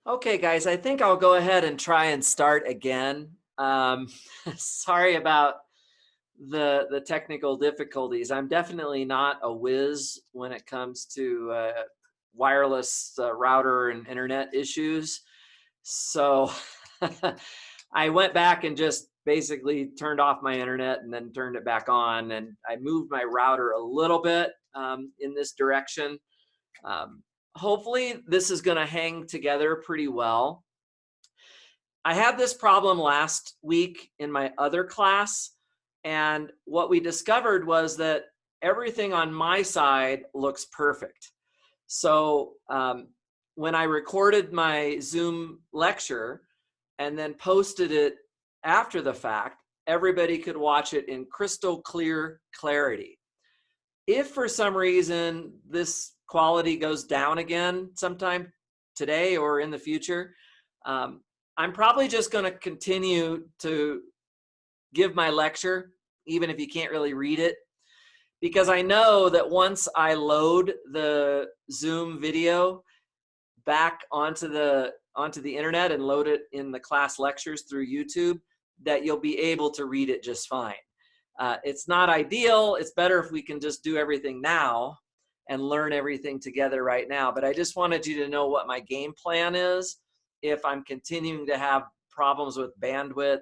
Okay, guys, I think I'll go ahead and try and start again. Sorry about the technical difficulties. I'm definitely not a whiz when it comes to wireless router and internet issues. So I went back and just basically turned off my internet and then turned it back on. And I moved my router a little bit in this direction. Um, Hopefully this is going to hang together pretty well. I had this problem last week in my other class, and what we discovered was that everything on my side looks perfect. So when I recorded my Zoom lecture and then posted it after the fact, everybody could watch it in crystal clear clarity. If for some reason this quality goes down again sometime today or in the future, I'm probably just going to continue to give my lecture, even if you can't really read it, because I know that once I load the Zoom video back onto the internet and load it in the class lectures through YouTube, that you'll be able to read it just fine. It's not ideal. It's better if we can just do everything now and learn everything together right now. But I just wanted you to know what my game plan is if I'm continuing to have problems with bandwidth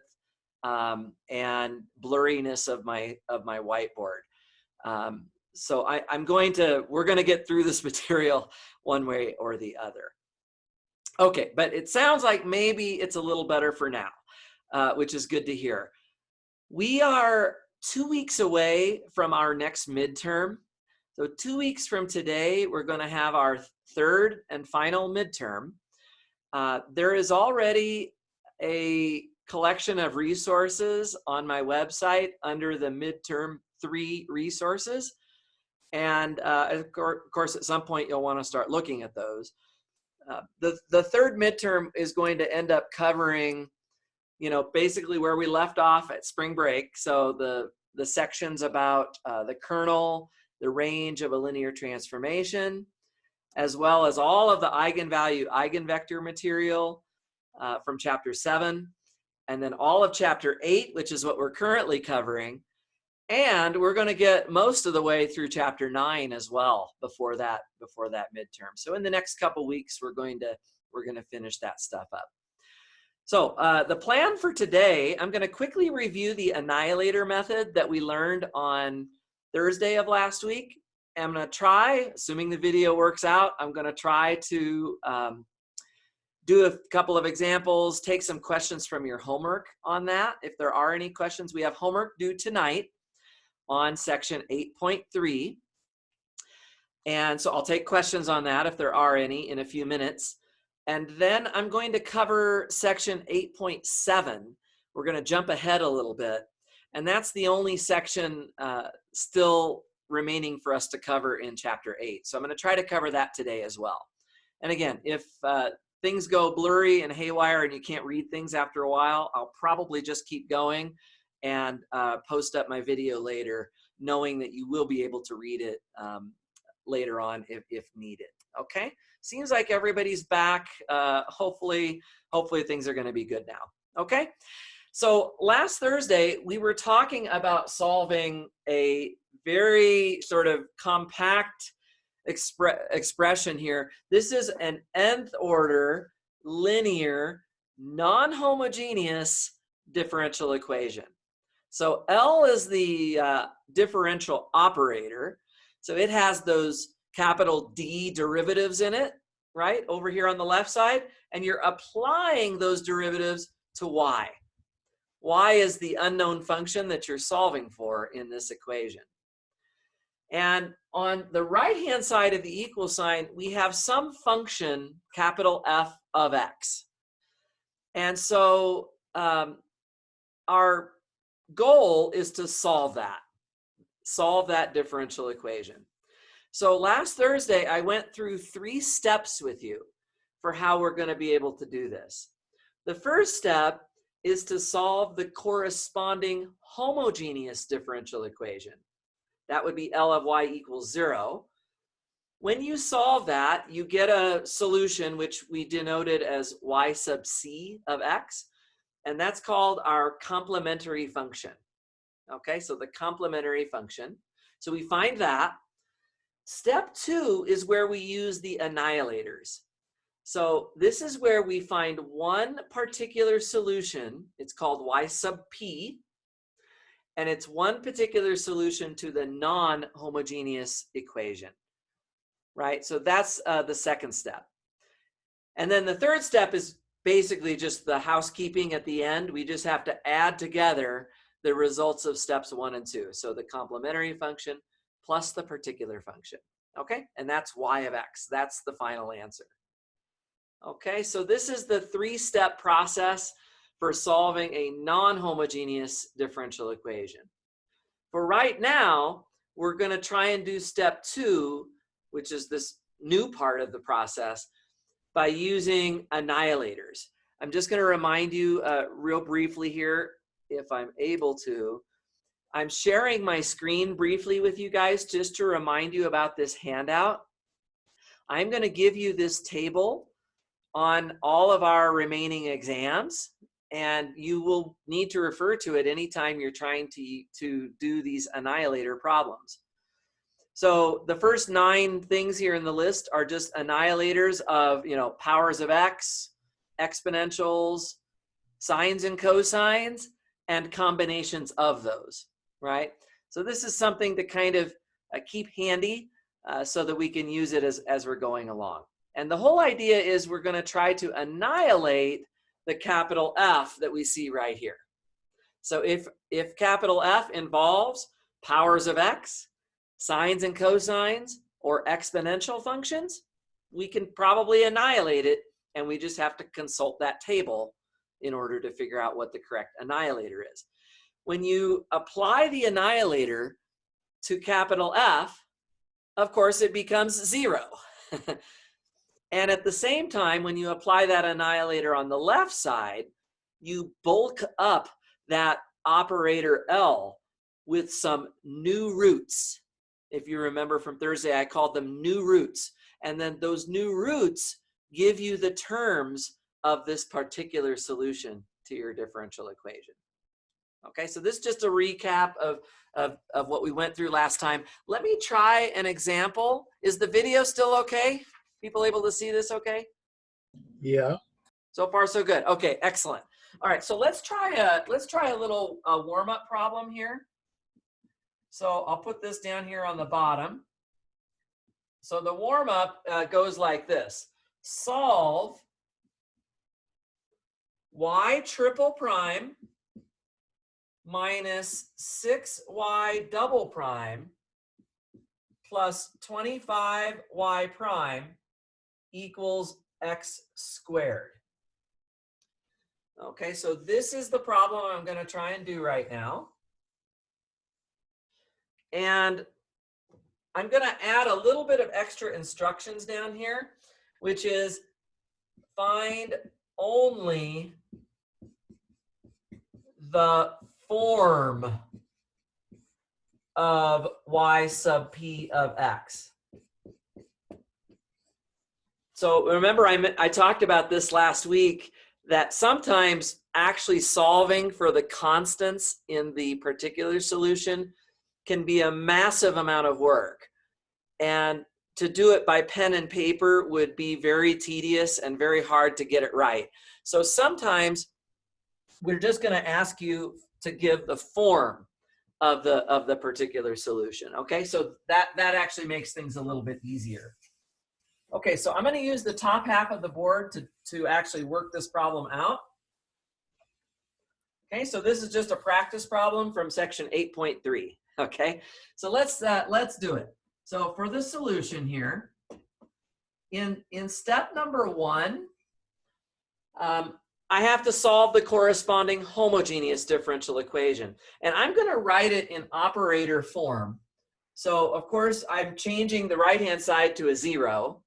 and blurriness of my whiteboard. So we're going to get through this material one way or the other. Okay, but it sounds like maybe it's a little better for now, which is good to hear. We are 2 weeks away from our next midterm. So 2 weeks from today, we're going to have our third and final midterm. There is already a collection of resources on my website under the midterm 3 resources. And of course, at some point, you'll want to start looking at those. The third midterm is going to end up covering, basically where we left off at spring break. So the sections about the kernel, the range of a linear transformation, as well as all of the eigenvalue, eigenvector material from chapter 7, and then all of chapter 8, which is what we're currently covering. And we're going to get most of the way through chapter 9 as well before that midterm. So in the next couple weeks, we're going to finish that stuff up. So the plan for today, I'm going to quickly review the annihilator method that we learned on Thursday of last week. I'm going to try, assuming the video works out, I'm going to try to do a couple of examples, take some questions from your homework on that. If there are any questions, we have homework due tonight on section 8.3. And so I'll take questions on that if there are any in a few minutes. And then I'm going to cover section 8.7. We're going to jump ahead a little bit. And that's the only section still remaining for us to cover in chapter 8. So I'm going to try to cover that today as well. And again, if things go blurry and haywire and you can't read things after a while, I'll probably just keep going and post up my video later, knowing that you will be able to read it later on if needed. Okay, seems like everybody's back. Hopefully things are going to be good now. Okay, so last Thursday we were talking about solving a very sort of compact expression here. This is an nth order linear non-homogeneous differential equation. So L is the differential operator. So it has those capital D derivatives in it, right, over here on the left side. And you're applying those derivatives to y. Y is the unknown function that you're solving for in this equation. And on the right-hand side of the equal sign, we have some function, capital F of x. And so our goal is to solve that differential equation. So last Thursday, I went through 3 steps with you for how we're going to be able to do this. The first step is to solve the corresponding homogeneous differential equation. That would be L of y equals 0. When you solve that, you get a solution which we denoted as y sub c of x, and that's called our complementary function. Okay, so the complementary function. So we find that. Step 2 is where we use the annihilators. So this is where we find one particular solution. It's called y sub p, and it's one particular solution to the non-homogeneous equation, right? So that's the second step. And then the third step is basically just the housekeeping at the end. We just have to add together the results of steps 1 and 2. So the complementary function plus the particular function, okay? And that's y of x. That's the final answer. Okay, so this is the 3-step process for solving a non-homogeneous differential equation. For right now, we're going to try and do step 2, which is this new part of the process, by using annihilators. I'm just going to remind you real briefly here, if I'm able to. I'm sharing my screen briefly with you guys just to remind you about this handout. I'm going to give you this table on all of our remaining exams, and you will need to refer to it anytime you're trying to do these annihilator problems. So the first 9 things here in the list are just annihilators of, powers of x, exponentials, sines and cosines, and combinations of those, right? So this is something to kind of keep handy so that we can use it as we're going along. And the whole idea is we're going to try to annihilate the capital F that we see right here. So if capital F involves powers of x, sines and cosines, or exponential functions, we can probably annihilate it, and we just have to consult that table in order to figure out what the correct annihilator is. When you apply the annihilator to capital F, of course, it becomes 0. And at the same time, when you apply that annihilator on the left side, you bulk up that operator L with some new roots. If you remember from Thursday, I called them new roots. And then those new roots give you the terms of this particular solution to your differential equation. Okay, so this is just a recap of what we went through last time. Let me try an example. Is the video still okay? People able to see this okay? Yeah. So far, so good. Okay, excellent. All right, so let's try a little warm-up problem here. So I'll put this down here on the bottom. So the warm-up goes like this. Solve y triple prime minus 6y double prime plus 25y prime equals x squared. Okay, so this is the problem I'm going to try and do right now. And I'm going to add a little bit of extra instructions down here, which is find only the form of y sub p of x. So remember, I talked about this last week, that sometimes actually solving for the constants in the particular solution can be a massive amount of work. And to do it by pen and paper would be very tedious and very hard to get it right. So sometimes we're just going to ask you to give the form of the particular solution. Okay, so that actually makes things a little bit easier. Okay, so I'm going to use the top half of the board to actually work this problem out. Okay, so this is just a practice problem from section 8.3. Okay, so let's do it. So for the solution here, in step number 1, I have to solve the corresponding homogeneous differential equation. And I'm going to write it in operator form. So of course, I'm changing the right-hand side to a 0.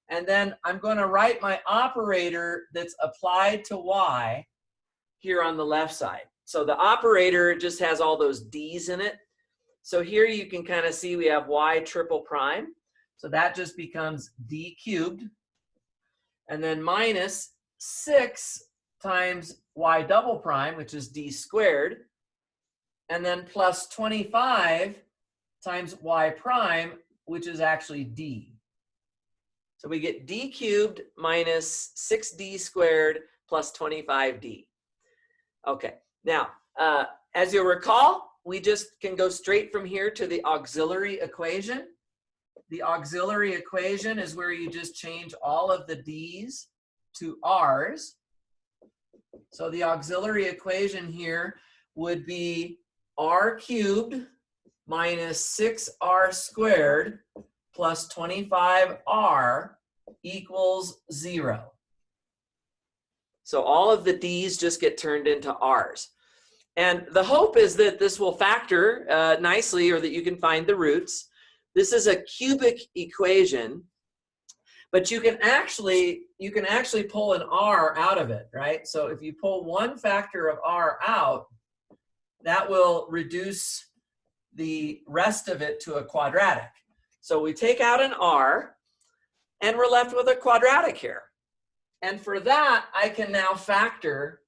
And then I'm going to write my operator that's applied to y here on the left side. So the operator just has all those d's in it. So here you can kind of see we have y triple prime. So that just becomes d cubed. And then minus 6 times y double prime, which is d squared. And then plus 25 times y prime, which is actually d. So we get d cubed minus 6d squared plus 25d. Okay, now, as you'll recall, we just can go straight from here to the auxiliary equation. The auxiliary equation is where you just change all of the d's to r's. So the auxiliary equation here would be r cubed minus 6r squared plus 25r equals 0. So all of the d's just get turned into r's. And the hope is that this will factor nicely, or that you can find the roots. This is a cubic equation, but you can actually pull an r out of it, right? So if you pull one factor of r out, that will reduce the rest of it to a quadratic. So we take out an r, and we're left with a quadratic here. And for that, I can now factor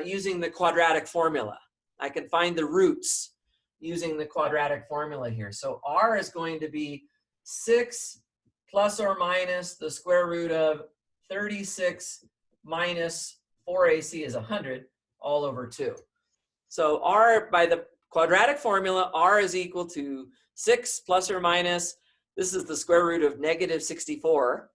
using the quadratic formula. I can find the roots using the quadratic formula here. So r is going to be 6 plus or minus the square root of 36 minus 4ac is 100, all over 2. So r, by the quadratic formula, r is equal to 6 plus or minus, this is the square root of negative 64,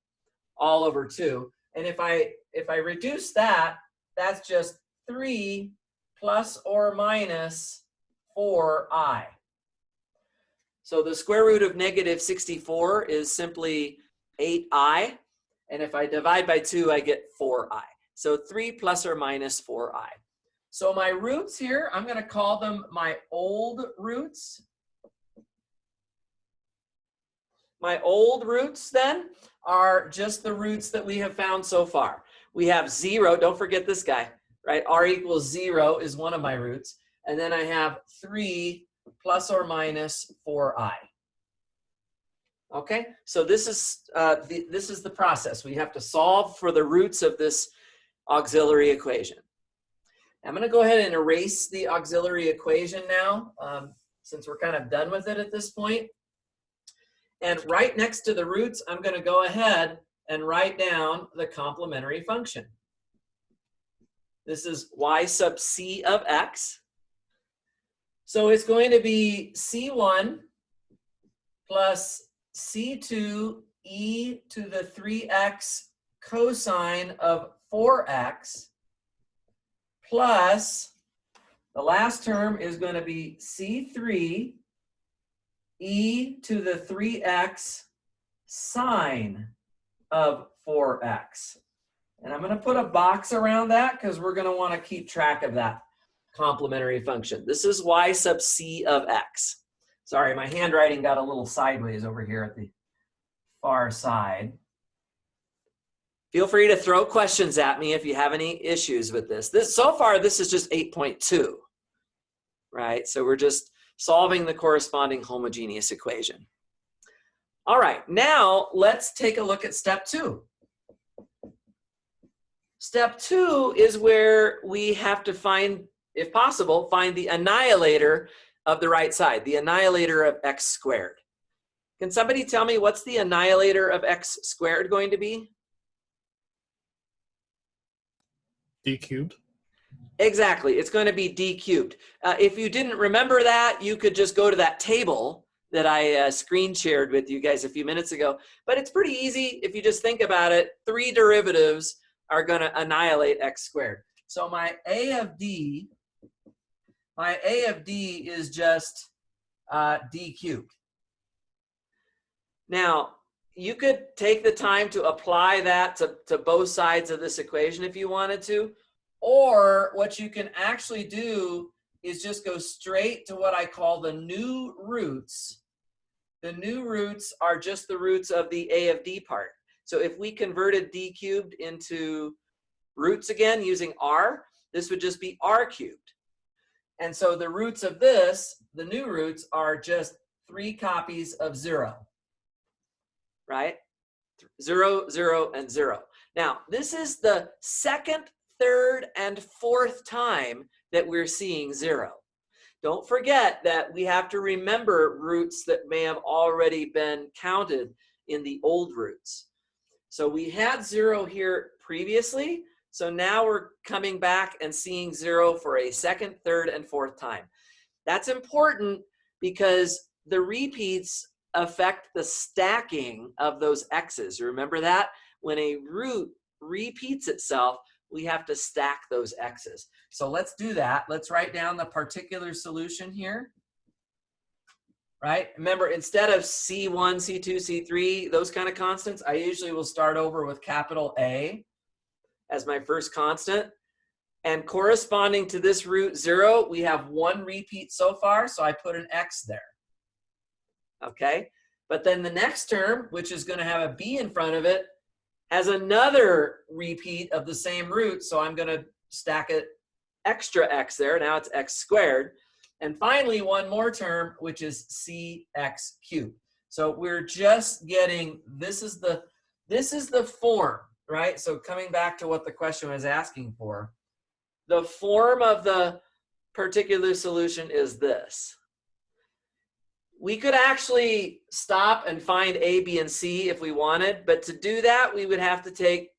all over 2. And if I reduce that, that's just 3 plus or minus 4i. So the square root of negative 64 is simply 8i. And if I divide by 2, I get 4i. So 3 plus or minus 4i. So my roots here, I'm going to call them my old roots. My old roots then are just the roots that we have found so far. We have 0, don't forget this guy, right? R equals 0 is one of my roots. And then I have 3 plus or minus 4i. Okay, so this is the process. We have to solve for the roots of this auxiliary equation. I'm going to go ahead and erase the auxiliary equation now, since we're kind of done with it at this point. And right next to the roots, I'm going to go ahead and write down the complementary function. This is y sub c of x. So it's going to be c1 plus c2 e to the 3x cosine of 4x plus the last term is going to be c3 e to the 3x sine of 4x. And I'm going to put a box around that because we're going to want to keep track of that complementary function. This is y sub c of x. Sorry, my handwriting got a little sideways over here at the far side. Feel free to throw questions at me if you have any issues with this. So far, this is just 8.2, right? So we're just solving the corresponding homogeneous equation. All right, now let's take a look at step 2. Step 2 is where we have to find, if possible, find the annihilator of the right side, the annihilator of x squared. Can somebody tell me what's the annihilator of x squared going to be? D cubed. Exactly, it's going to be d cubed. If you didn't remember that, you could just go to that table that I screen shared with you guys a few minutes ago. But it's pretty easy if you just think about it. 3 derivatives are going to annihilate x squared. So my a of d is just d cubed. Now, you could take the time to apply that to both sides of this equation if you wanted to. Or what you can actually do is just go straight to what I call the new roots. The new roots are just the roots of the a of d part. So if we converted d cubed into roots again using r, this would just be r cubed. And so the roots of this, the new roots, are just 3 copies of 0. right? 0, 0, and 0. Now, this is the second, third, and fourth time that we're seeing 0. Don't forget that we have to remember roots that may have already been counted in the old roots. So we had 0 here previously. So now we're coming back and seeing 0 for a second, third, and fourth time. That's important because the repeats affect the stacking of those x's. Remember that? When a root repeats itself, we have to stack those x's. So let's do that. Let's write down the particular solution here. Right? Remember, instead of C1, C2, C3, those kind of constants, I usually will start over with capital A as my first constant. And corresponding to this root 0, we have 1 repeat so far, so I put an x there. Okay? But then the next term, which is going to have a b in front of it, has another repeat of the same root, so I'm going to stack it extra x there. Now it's x squared. And finally, one more term, which is cx cubed. So we're just getting, this is the form, right? So coming back to what the question was asking for, the form of the particular solution is this. We could actually stop and find A, B, and C if we wanted, but to do that, we would have to take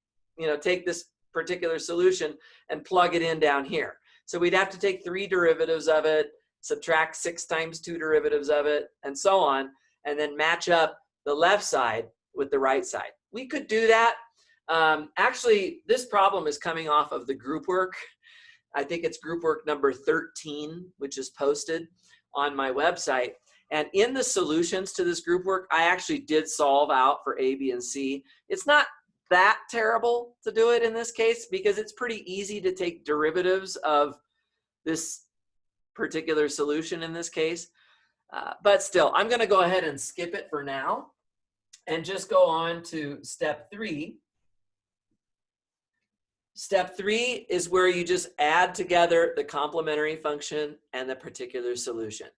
this particular solution and plug it in down here. So we'd have to take 3 derivatives of it, subtract 6 times 2 derivatives of it, and so on, and then match up the left side with the right side. We could do that. Actually, this problem is coming off of the group work. I think it's group work number 13, which is posted on my website. And in the solutions to this group work, I actually did solve out for A, B, and C. It's not that terrible to do it in this case because it's pretty easy to take derivatives of this particular solution in this case. But still, I'm going to go ahead and skip it for now and just go on to step 3. Step 3 is where you just add together the complementary function and the particular solution.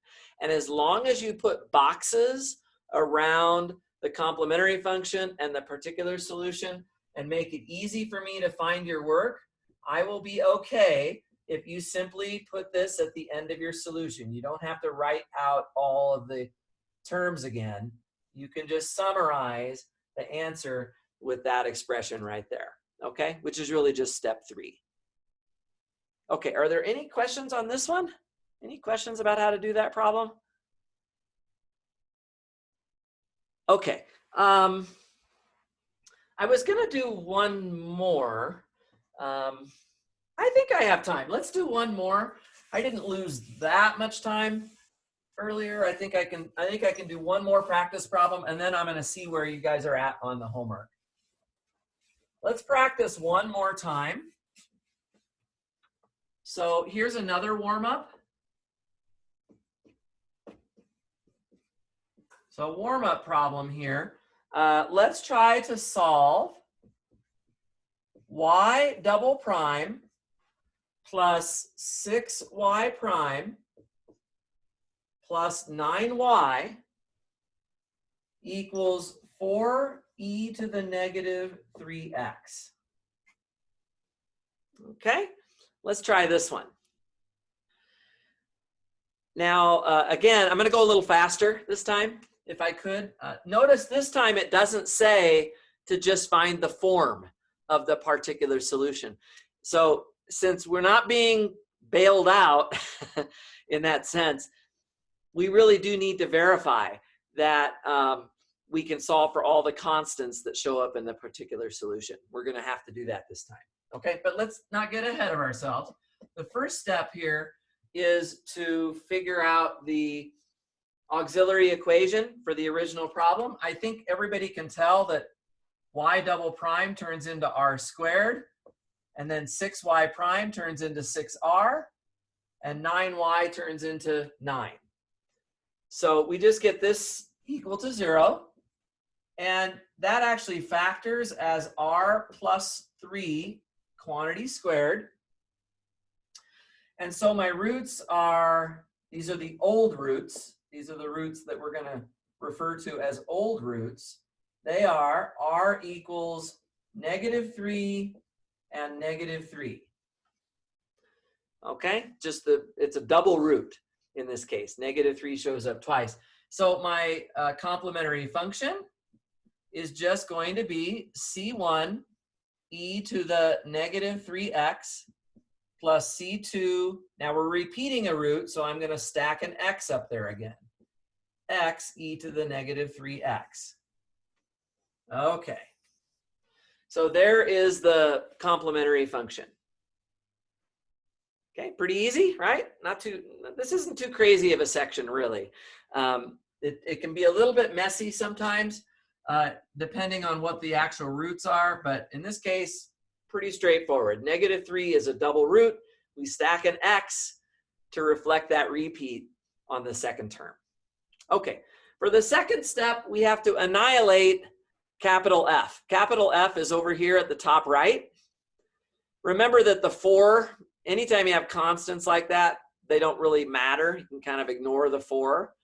And as long as you put boxes around the complementary function and the particular solution and make it easy for me to find your work, I will be okay if you simply put this at the end of your solution. You don't have to write out all of the terms again. You can just summarize the answer with that expression right there. Okay, which is really just step 3. Okay, are there any questions on this one? Any questions about how to do that problem? Okay, I was gonna do one more. I think I have time. Let's do one more. I didn't lose that much time earlier. I think I can do one more practice problem, and then I'm gonna see where you guys are at on the homework. Let's practice one more time. So here's another warm-up. So warm-up problem here. Let's try to solve y double prime plus 6y prime plus 9y equals 4e to the negative 3x. Okay, let's try this one. Now, again, I'm going to go a little faster this time, if I could. Notice this time it doesn't say to just find the form of the particular solution. So since we're not being bailed out in that sense, we really do need to verify that we can solve for all the constants that show up in the particular solution. We're going to have to do that this time. Okay, but let's not get ahead of ourselves. The first step here is to figure out the auxiliary equation for the original problem. I think everybody can tell that y double prime turns into r squared, and then 6y prime turns into 6r, and 9y turns into 9. So we just get this equal to 0, and that actually factors as r plus 3 quantity squared. And so my roots are, these are the old roots. These are the roots that we're going to refer to as old roots. They are r equals -3 and -3. Okay, just it's a double root in this case. -3 shows up twice. So my complementary function is just going to be C1 e to the -3x plus C2. Now we're repeating a root, so I'm going to stack an x up there again. X e to the -3x. Okay. So there is the complementary function. Okay, pretty easy, right? This isn't too crazy of a section, really. It can be a little bit messy sometimes, depending on what the actual roots are, but in this case, pretty straightforward. -3 is a double root. We stack an x to reflect that repeat on the second term. Okay, for the second step, we have to annihilate capital F. Capital F is over here at the top right. Remember that the 4, anytime you have constants like that, they don't really matter. You can kind of ignore the 4.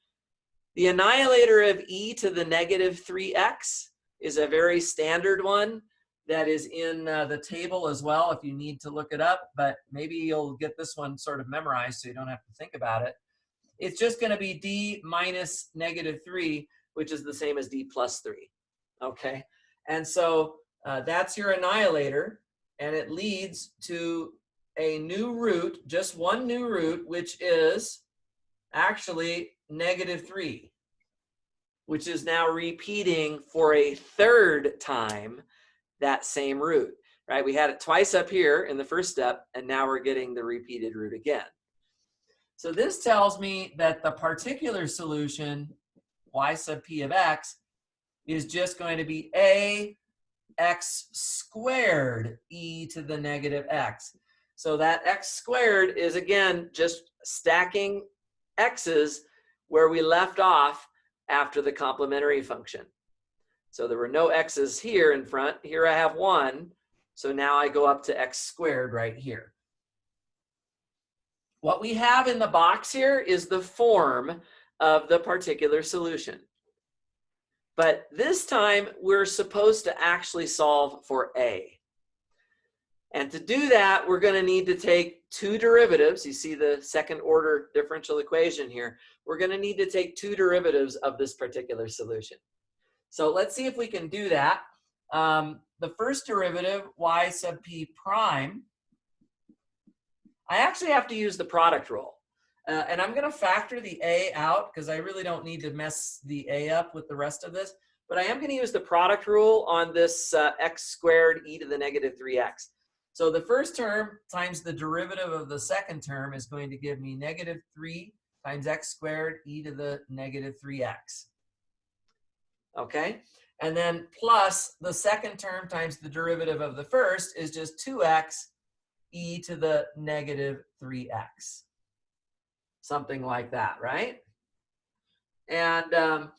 The annihilator of e to the -3x is a very standard one that is in the table as well if you need to look it up, but maybe you'll get this one sort of memorized so you don't have to think about it. It's just going to be d minus -3, which is the same as d plus 3. Okay, and so that's your annihilator, and it leads to a new root, just one new root, which is actually -3, which is now repeating for a third time that same root, right? We had it twice up here in the first step, and now we're getting the repeated root again. So this tells me that the particular solution, y sub p of x, is just going to be a x squared e to the -x. So that x squared is, again, just stacking x's where we left off after the complementary function. So there were no x's here in front. Here I have 1. So now I go up to x squared right here. What we have in the box here is the form of the particular solution. But this time, we're supposed to actually solve for a. And to do that, we're going to need to take 2 derivatives. You see the second order differential equation here. We're going to need to take 2 derivatives of this particular solution. So let's see if we can do that. The first derivative, y sub p prime, I actually have to use the product rule. And I'm going to factor the a out because I really don't need to mess the a up with the rest of this. But I am going to use the product rule on this x squared e to the -3x. So the first term times the derivative of the second term is going to give me -3 times x squared e to the -3x. Okay? And then plus the second term times the derivative of the first is just 2x e to the -3x. Something like that, right? And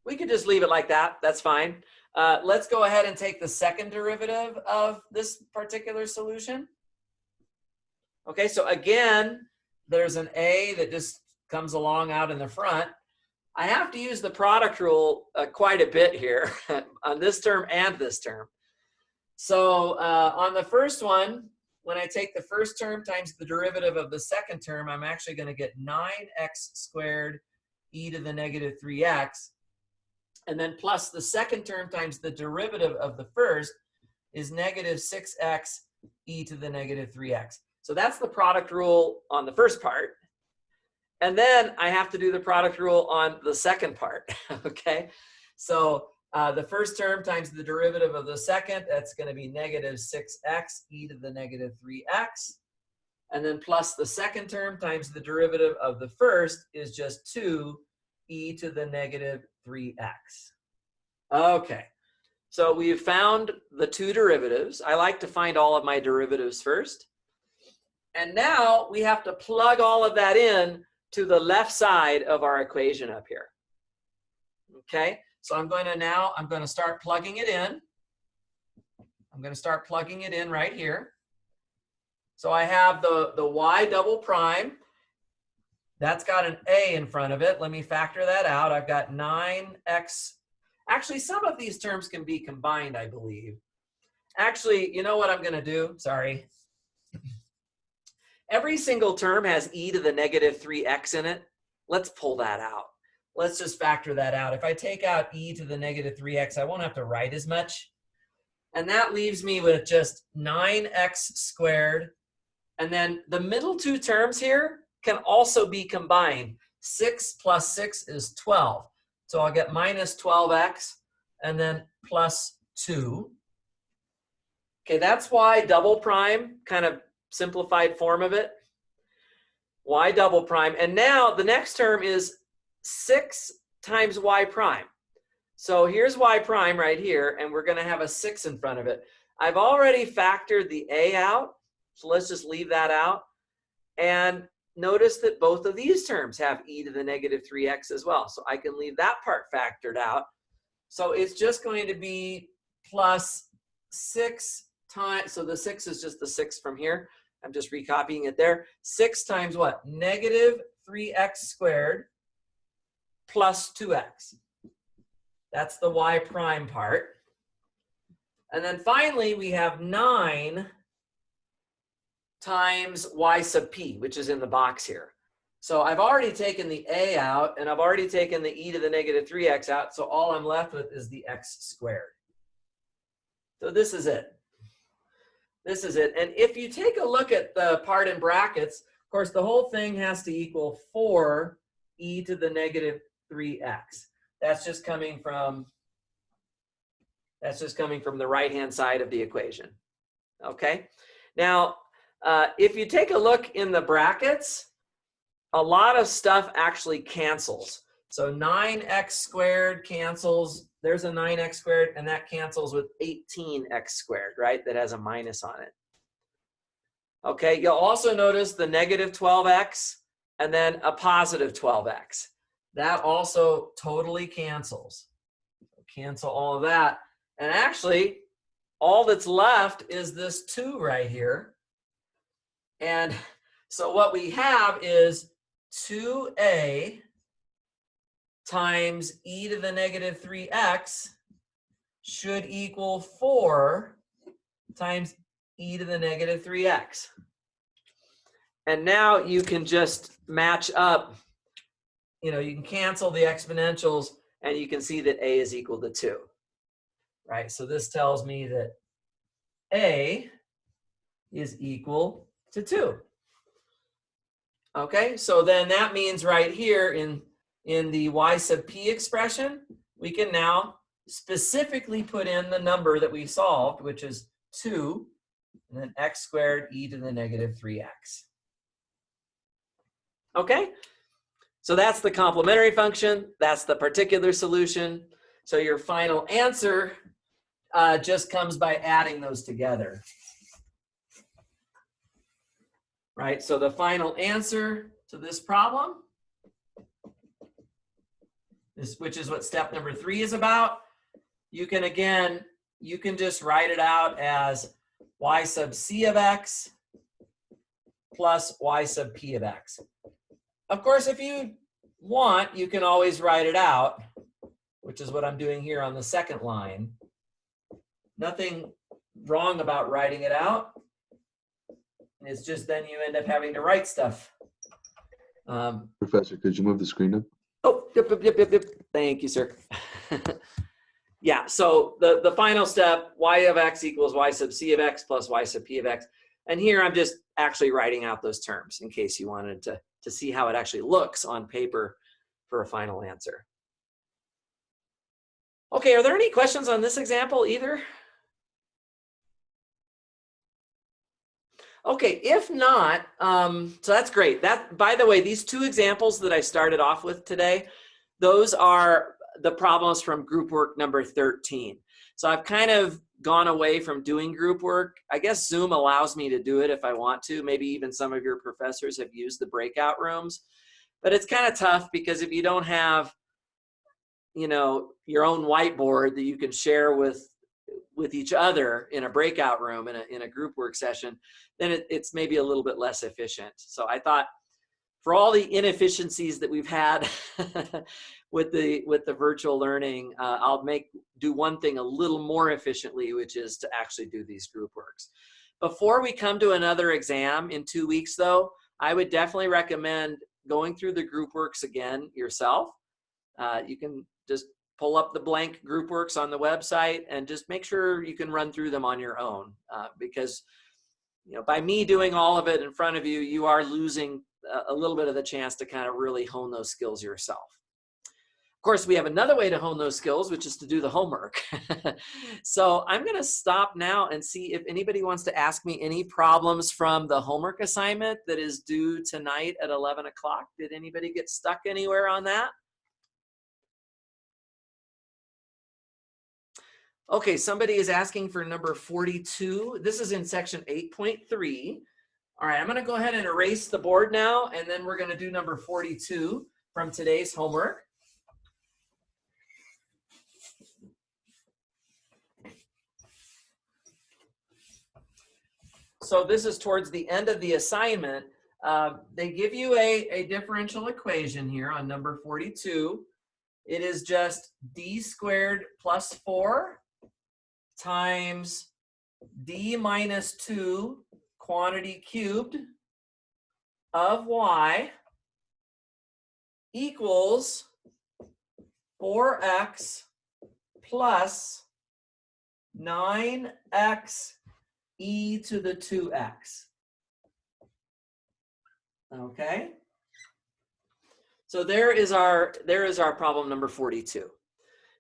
we could just leave it like that. That's fine. Let's go ahead and take the second derivative of this particular solution. Okay, so again, there's an a that just comes along out in the front. I have to use the product rule quite a bit here on this term and this term. So on the first one, when I take the first term times the derivative of the second term, I'm actually going to get 9x squared e to the -3x. And then plus the second term times the derivative of the first is -6x e to the -3x. So that's the product rule on the first part. And then I have to do the product rule on the second part, okay? So the first term times the derivative of the second, that's going to be -6x e to the -3x. And then plus the second term times the derivative of the first is just 2 e to the -3x. Okay, so we've found the 2 derivatives. I like to find all of my derivatives first. And now we have to plug all of that in to the left side of our equation up here. Okay, so I'm going to start plugging it in. I'm going to start plugging it in right here. So I have the y double prime. That's got an a in front of it. Let me factor that out. I've got 9x. Actually, some of these terms can be combined, I believe. Actually, you know what I'm going to do? Sorry. Every single term has e to the negative 3x in it. Let's pull that out. Let's just factor that out. If I take out e to the negative 3x, I won't have to write as much. And that leaves me with just 9x squared. And then the middle two terms here can also be combined. 6 plus 6 is 12. So I'll get minus 12x and then plus 2. Okay, that's y double prime, kind of simplified form of it. Y double prime. And now the next term is 6 times y prime. So here's y prime right here, and we're going to have a 6 in front of it. I've already factored the a out, so let's just leave that out. And notice that both of these terms have e to the negative 3x as well. So I can leave that part factored out. So it's just going to be plus 6 times, so the 6 is just the 6 from here. I'm just recopying it there. 6 times what? Negative 3x squared plus 2x. That's the y prime part. And then finally, we have 9 times y sub p, which is in the box here. So I've already taken the a out, and I've already taken the e to the negative 3x out, so all I'm left with is the x squared. So this is it. This is it. And if you take a look at the part in brackets, of course, the whole thing has to equal 4 e to the negative 3x. That's just coming from the right-hand side of the equation. Okay? Now, if you take a look in the brackets, a lot of stuff actually cancels. So 9x squared cancels. There's a 9x squared, and that cancels with 18x squared, right? That has a minus on it. Okay, you'll also notice the negative 12x and then a positive 12x. That also totally cancels. Cancel all of that. And actually, all that's left is this 2 right here. And so what we have is 2a times e to the negative 3x should equal 4 times e to the negative 3x. And now you can just match up, you know, you can cancel the exponentials, and you can see that a is equal to 2. Right? So this tells me that a is equal to 2. Okay, so then that means right here in the y sub p expression, we can now specifically put in the number that we solved, which is 2, and then x squared e to the negative 3x. Okay, so that's the complementary function. That's the particular solution. So your final answer just comes by adding those together. Right, so the final answer to this problem, which is what step number 3 is about, you can just write it out as y sub c of x plus y sub p of x. Of course, if you want, you can always write it out, which is what I'm doing here on the second line. Nothing wrong about writing it out. It's just then you end up having to write stuff. Professor, could you move the screen up? Oh, yep. Thank you, sir. Yeah, so the final step, y of x equals y sub c of x plus y sub p of x. And here I'm just actually writing out those terms in case you wanted to see how it actually looks on paper for a final answer. Okay, are there any questions on this example either? Okay, if not, so that's great. That, by the way, these 2 examples that I started off with today, those are the problems from group work number 13. So I've kind of gone away from doing group work. I guess Zoom allows me to do it if I want to. Maybe even some of your professors have used the breakout rooms. But it's kind of tough because if you don't have, you know, your own whiteboard that you can share with each other in a breakout room in a group work session, then it's maybe a little bit less efficient. So I thought for all the inefficiencies that we've had with the virtual learning, I'll do one thing a little more efficiently, which is to actually do these group works. Before we come to another exam in 2 weeks, though, I would definitely recommend going through the group works again yourself. You can just pull up the blank group works on the website and just make sure you can run through them on your own, because by me doing all of it in front of you, you are losing a little bit of the chance to kind of really hone those skills yourself. Of course, we have another way to hone those skills, which is to do the homework. So I'm going to stop now and see if anybody wants to ask me any problems from the homework assignment that is due tonight at 11 o'clock. Did anybody get stuck anywhere on that? Okay, somebody is asking for number 42. This is in section 8.3. All right, I'm going to go ahead and erase the board now, and then we're going to do number 42 from today's homework. So this is towards the end of the assignment. They give you a differential equation here on number 42. It is just d squared plus 4 times d minus 2 quantity cubed of y equals 4x plus 9x e to the 2x. Okay, so there is our problem number 42.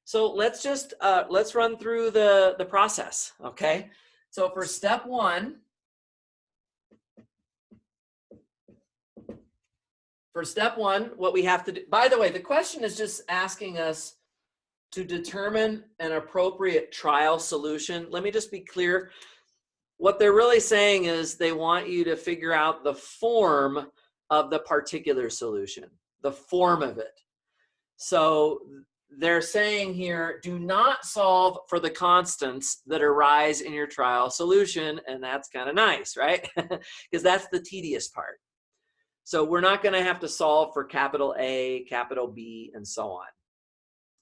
So let's just let's run through the process. Okay, so for step one, what we have to do, by the way, the question is just asking us to determine an appropriate trial solution. Let me just be clear. What they're really saying is they want you to figure out the form of the particular solution, the form of it. So they're saying here, do not solve for the constants that arise in your trial solution, and that's kind of nice, right? Because that's the tedious part. So we're not going to have to solve for capital A, capital B, and so on.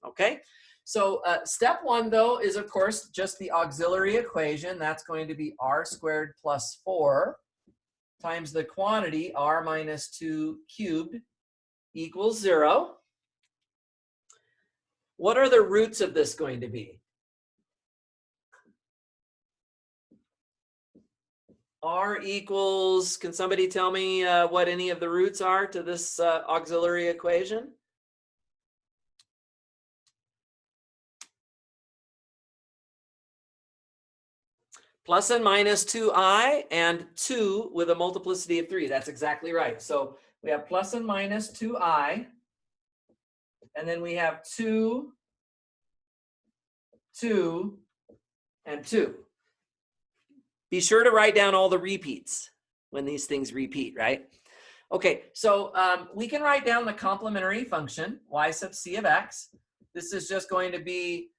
Okay? So step one, though, is, of course, just the auxiliary equation. That's going to be r squared plus 4 times the quantity r minus 2 cubed equals 0. What are the roots of this going to be? R equals, can somebody tell me what any of the roots are to this auxiliary equation? Plus and minus 2i and 2 with a multiplicity of 3. That's exactly right. So we have plus and minus 2i, and then we have 2, 2, and 2. Be sure to write down all the repeats when these things repeat, right? Okay, so we can write down the complementary function, y sub c of x. This is just going to be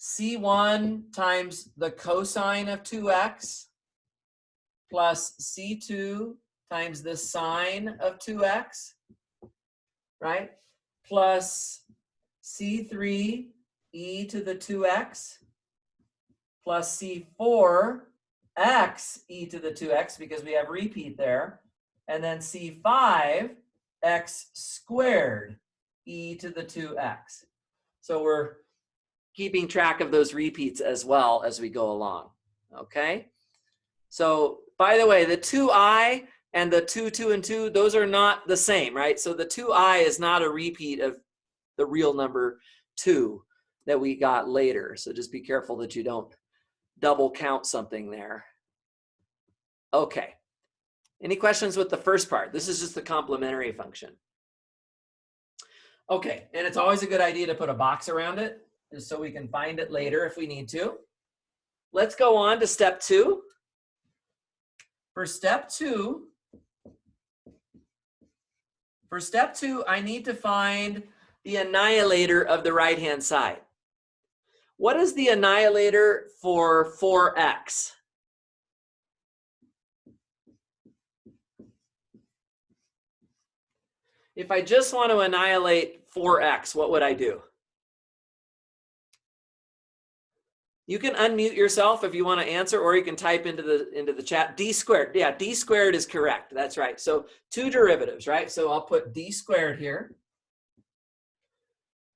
c1 times the cosine of 2x plus c2 times the sine of 2x, right? Plus c3 e to the 2x plus c4 x e to the 2x, because we have repeat there, and then c5 x squared e to the 2x. So we're keeping track of those repeats as well as we go along, okay? So, by the way, the 2i and the 2, 2, and 2, those are not the same, right? So the 2i is not a repeat of the real number 2 that we got later. So just be careful that you don't double count something there. Okay. Any questions with the first part? This is just the complementary function. Okay, and it's always a good idea to put a box around it, just so we can find it later if we need to. Let's go on to step 2. For step 2, I need to find the annihilator of the right-hand side. What is the annihilator for 4x? if I just want to annihilate 4x, what would I do? You can unmute yourself if you want to answer, or you can type into the chat d squared. Yeah, d squared is correct. That's right. So two derivatives, right? So I'll put d squared here.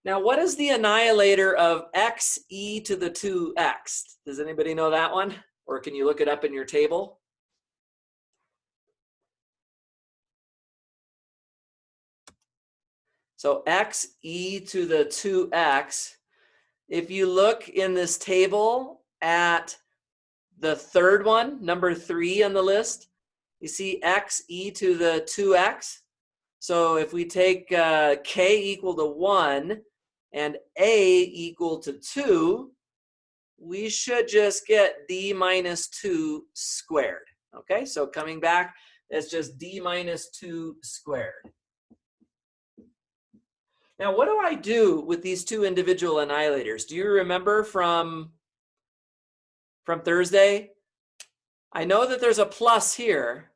Now, what is the annihilator of x e to the 2x? Does anybody know that one? Or can you look it up in your table? So x e to the 2x, if you look in this table at the third one, number 3 on the list, you see x e to the 2x. So if we take k equal to 1 and a equal to 2, we should just get d minus 2 squared. Okay, so coming back, that's just d minus 2 squared. Now, what do I do with these two individual annihilators? Do you remember from Thursday? I know that there's a plus here,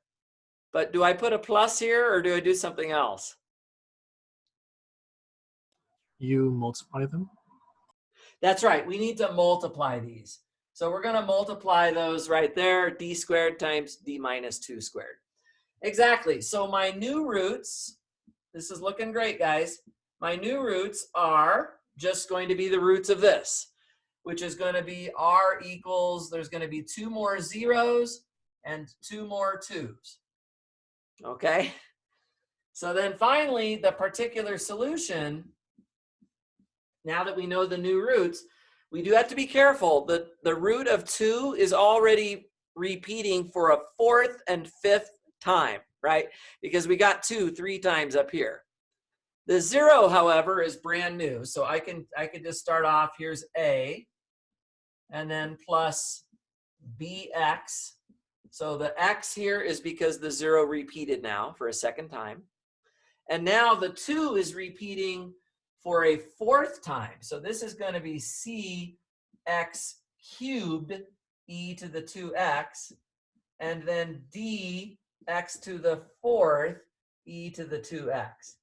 but do I put a plus here or do I do something else? You multiply them? That's right. We need to multiply these. So we're going to multiply those right there, d squared times d minus 2 squared. Exactly. So my new roots, this is looking great, guys. My new roots are just going to be the roots of this, which is going to be r equals, there's going to be 2 more zeros and 2 more 2's. Okay? So then finally, the particular solution, now that we know the new roots, we do have to be careful. The root of 2 is already repeating for a 4th and 5th time, right? Because we got 2 3 times up here. The 0, however, is brand new. So I could just start off, here's a, and then plus bx. So the x here is because the 0 repeated now for a second time. And now the 2 is repeating for a 4th time. So this is going to be cx cubed e to the 2x, and then dx to the 4th e to the 2x.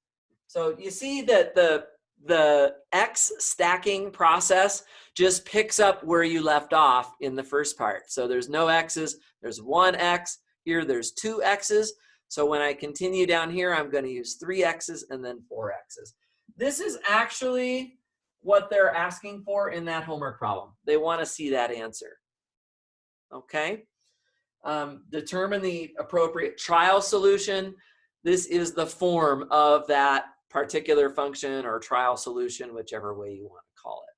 So you see that the x stacking process just picks up where you left off in the first part. So there's no x's, there's one x. Here there's 2 x's. So when I continue down here, I'm going to use 3 x's and then 4 x's. This is actually what they're asking for in that homework problem. They want to see that answer. Okay? Determine the appropriate trial solution. This is the form of that particular function or trial solution, whichever way you want to call it.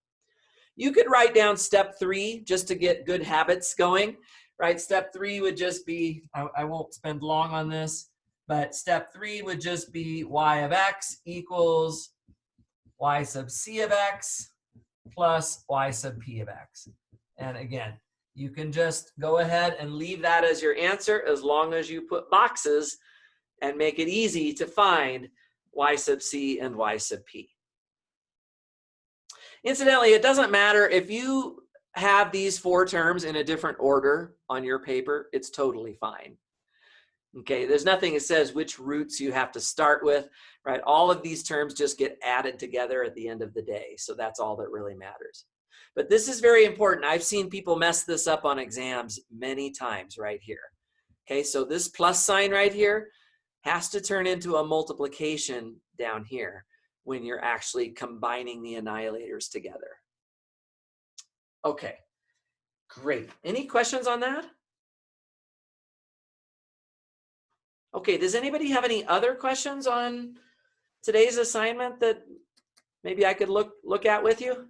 You could write down step 3 just to get good habits going, right? Step 3 would just be, I won't spend long on this, but step 3 would just be y of x equals y sub c of x plus y sub p of x. And again, you can just go ahead and leave that as your answer as long as you put boxes and make it easy to find y sub c and y sub p. Incidentally, it doesn't matter if you have these 4 terms in a different order on your paper, it's totally fine. Okay, there's nothing that says which roots you have to start with, right? All of these terms just get added together at the end of the day, so that's all that really matters. But this is very important. I've seen people mess this up on exams many times right here. Okay, so this plus sign right here has to turn into a multiplication down here when you're actually combining the annihilators together. Okay, great. Any questions on that? Okay, does anybody have any other questions on today's assignment that maybe I could look at with you?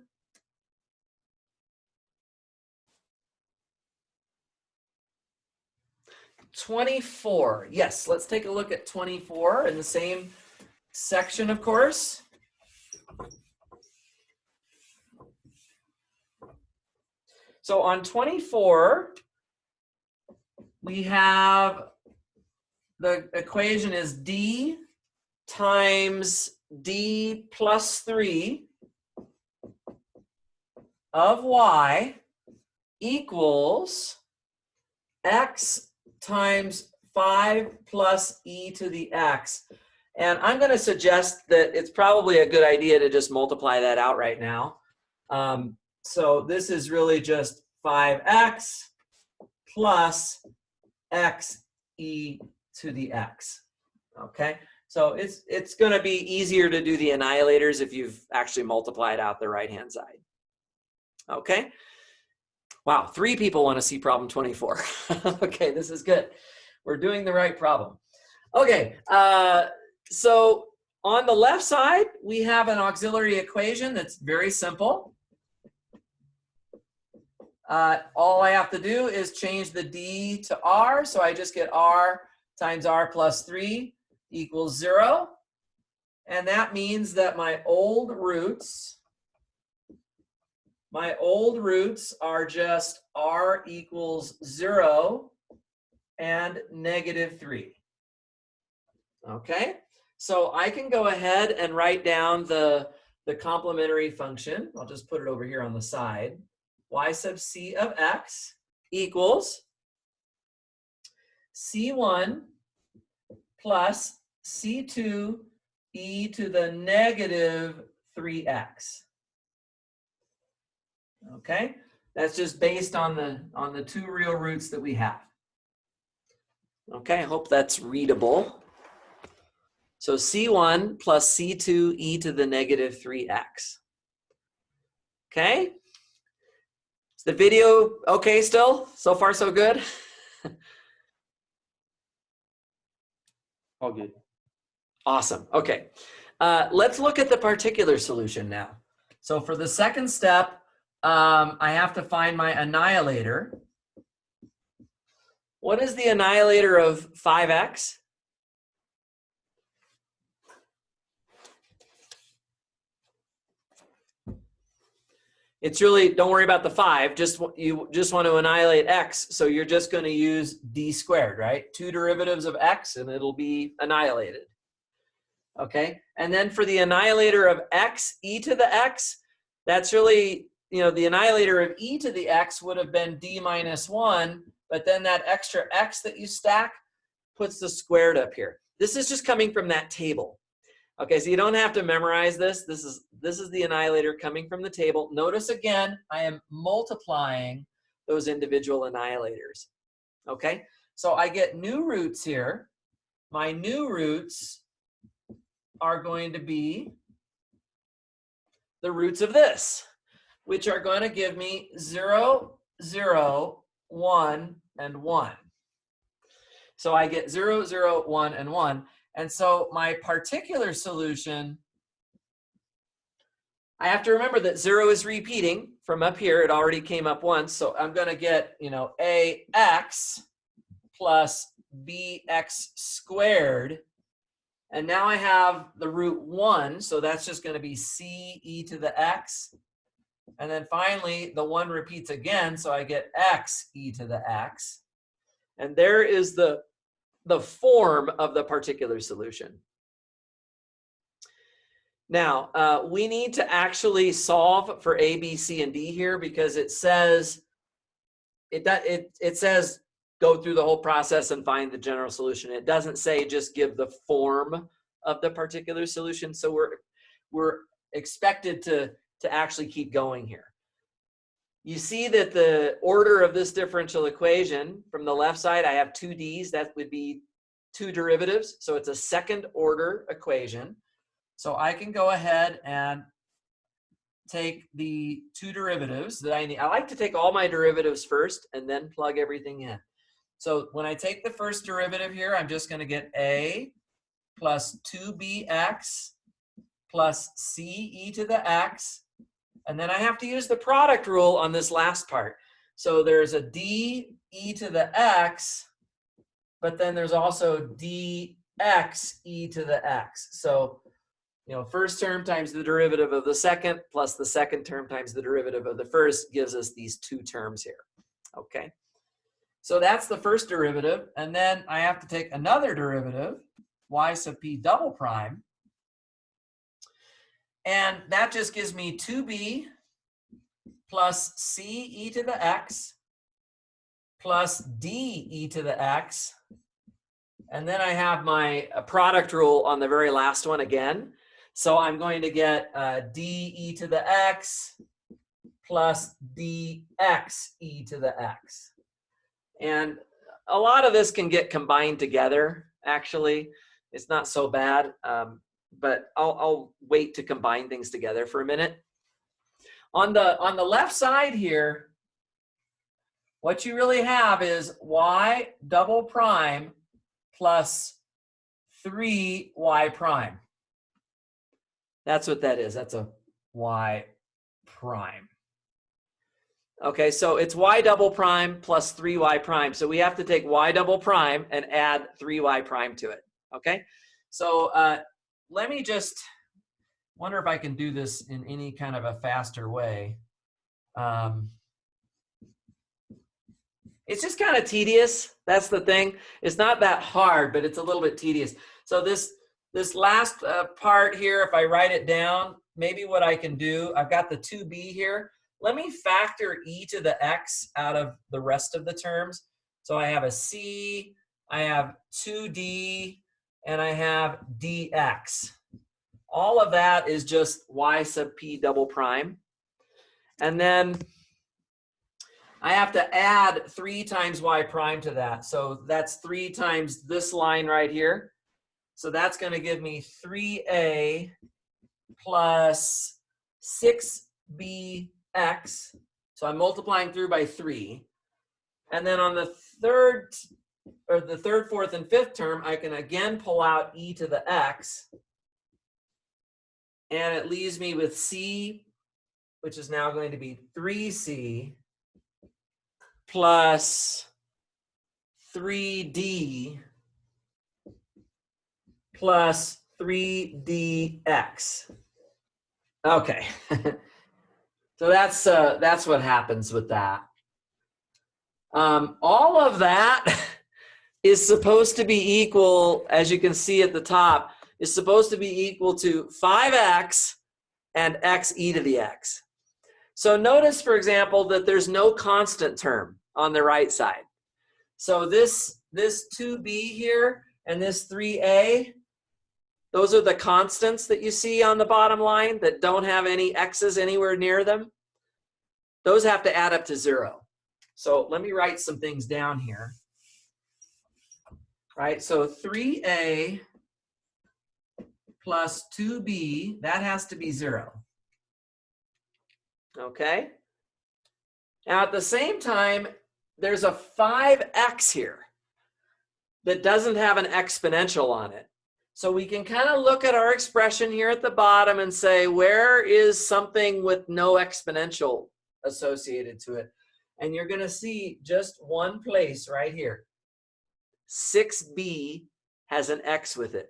(24). Yes, let's take a look at 24 in the same section, of course. So on 24, we have the equation is d times d plus 3 of y equals x times 5 plus e to the x. And I'm going to suggest that it's probably a good idea to just multiply that out right now. So this is really just 5x plus x e to the x. Okay, so it's going to be easier to do the annihilators if you've actually multiplied out the right-hand side. Okay. Wow, 3 people want to see problem 24. Okay, this is good. We're doing the right problem. Okay, so on the left side, we have an auxiliary equation that's very simple. All I have to do is change the d to r, so I just get r times r plus 3 equals 0. And that means that my old roots are just r equals 0 and -3. Okay, so I can go ahead and write down the complementary function. I'll just put it over here on the side. Y sub c of x equals c1 plus c2 e to the -3x. Okay, that's just based on the 2 real roots that we have. Okay, I hope that's readable. So c1 plus c2 e to the -3x. Okay, is the video okay still? So far so good? All good. Awesome, okay. Let's look at the particular solution now. So for the second step, I have to find my annihilator. What is the annihilator of 5x? It's really, don't worry about the 5, you just want to annihilate x, so you're just going to use d squared, right? 2 derivatives of x and it'll be annihilated. Okay, and then for the annihilator of x e to the x, that's really, the annihilator of e to the x would have been d minus 1, but then that extra x that you stack puts the squared up here. This is just coming from that table. Okay, so you don't have to memorize this. This is the annihilator coming from the table. Notice again, I am multiplying those individual annihilators. Okay, so I get new roots here. My new roots are going to be the roots of this, which are going to give me 0, 0, 1, and 1. So I get 0, 0, 1, and 1. And so my particular solution, I have to remember that 0 is repeating from up here. It already came up once. So I'm going to get, ax plus bx squared. And now I have the root 1. So that's just going to be c e to the x. And then finally, the 1 repeats again. So I get x e to the x. And there is the form of the particular solution. Now, we need to actually solve for A, B, C, and D here because it says go through the whole process and find the general solution. It doesn't say just give the form of the particular solution. So we're expected to actually keep going here. You see that the order of this differential equation, from the left side, I have 2 d's. That would be 2 derivatives. So it's a second order equation. So I can go ahead and take the 2 derivatives that I need. I like to take all my derivatives first and then plug everything in. So when I take the first derivative here, I'm just going to get a plus 2bx plus c e to the x. And then I have to use the product rule on this last part. So there's a d e to the x, but then there's also dx e to the x. So, first term times the derivative of the second plus the second term times the derivative of the first gives us these 2 terms here. Okay. So that's the first derivative. And then I have to take another derivative, y sub p double prime. And that just gives me 2b plus c e to the x plus d e to the x And then I have my product rule on the very last one again. So I'm going to get d e to the x plus dx e to the x. And a lot of this can get combined together, actually. It's not so bad, but I'll wait to combine things together for a minute. On the left side here, what you really have is y double prime plus 3y prime. That's what that is. That's a y prime. Okay, so it's y double prime plus 3y prime. So we have to take y double prime and add 3y prime to it. Okay, so let me just wonder if I can do this in any kind of a faster way. It's just kind of tedious. That's the thing. It's not that hard, but it's a little bit tedious. So this last part here, if I write it down, maybe what I can do, I've got the 2b here. Let me factor e to the x out of the rest of the terms. So I have a c, I have 2d, and I have dx. All of that is just y sub p double prime. And then I have to add 3 times y prime to that. So that's 3 times this line right here. So that's going to give me 3a plus 6bx. So I'm multiplying through by 3. And then on the third, fourth, and fifth term, I can again pull out e to the x. And it leaves me with c, which is now going to be 3c plus 3d plus 3dx. Okay, so that's what happens with that. All of that is supposed to be equal, as you can see at the top, is supposed to be equal to 5x and x e to the x. So notice, for example, that there's no constant term on the right side. So this 2b here and this 3a, those are the constants that you see on the bottom line that don't have any x's anywhere near them. Those have to add up to 0. So let me write some things down here. Right, so 3a plus 2b, that has to be 0. Okay? Now at the same time, there's a 5x here that doesn't have an exponential on it. So we can kind of look at our expression here at the bottom and say, where is something with no exponential associated to it? And you're going to see just one place right here. 6b has an x with it,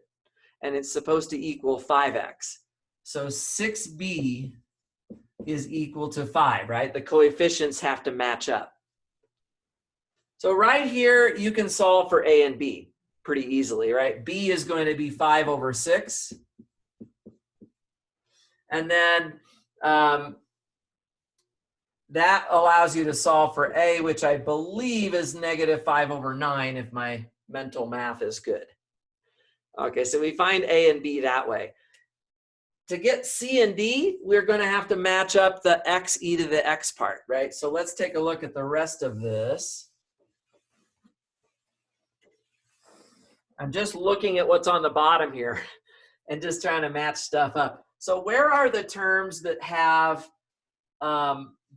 and it's supposed to equal 5x. So 6b is equal to 5, right? The coefficients have to match up. So right here, you can solve for a and b pretty easily, right? B is going to be 5 over 6. And then that allows you to solve for a, which I believe is negative 5 over 9 if my mental math is good. Okay, so we find a and b that way. To get c and d, we're going to have to match up the x e to the x part, right? So let's take a look at the rest of this. I'm just looking at what's on the bottom here and just trying to match stuff up. So where are the terms that have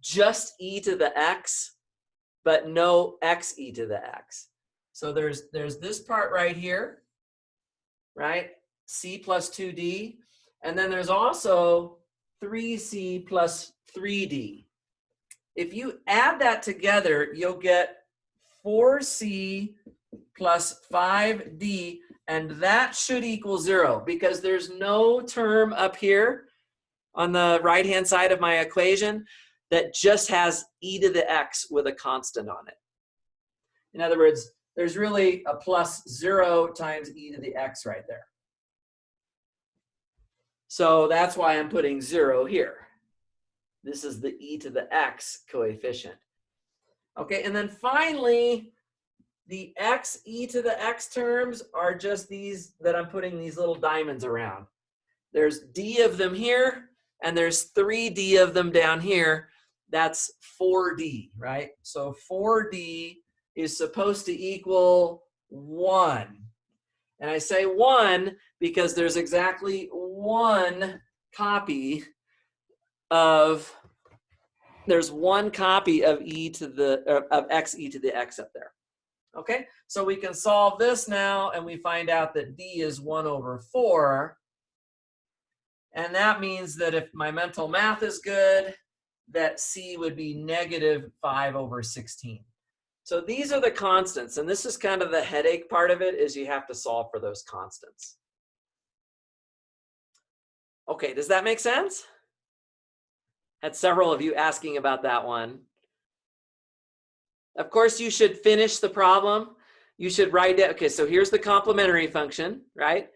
just e to the x, but no x e to the x? So there's this part right here, right? C plus 2d. And then there's also 3c plus 3d. If you add that together, you'll get 4c plus 5d, and that should equal 0 because there's no term up here on the right-hand side of my equation that just has e to the x with a constant on it. In other words, there's really a plus 0 times e to the x right there. So that's why I'm putting 0 here. This is the e to the x coefficient. Okay, and then finally, The x e to the x terms are just these that I'm putting these little diamonds around. There's d of them here, and there's 3d of them down here. That's 4d, right? So 4d is supposed to equal 1. And I say 1 because there's exactly one copy of, there's one copy of e to the, of x e to the x up there. Okay, so we can solve this now, and we find out that d is 1 over 4. And that means that if my mental math is good, that c would be negative 5 over 16. So these are the constants, and this is kind of the headache part of it, is you have to solve for those constants. Okay, does that make sense? Had several of you asking about that one. Of course, you should finish the problem. You should write down, okay, so here's the complementary function, right?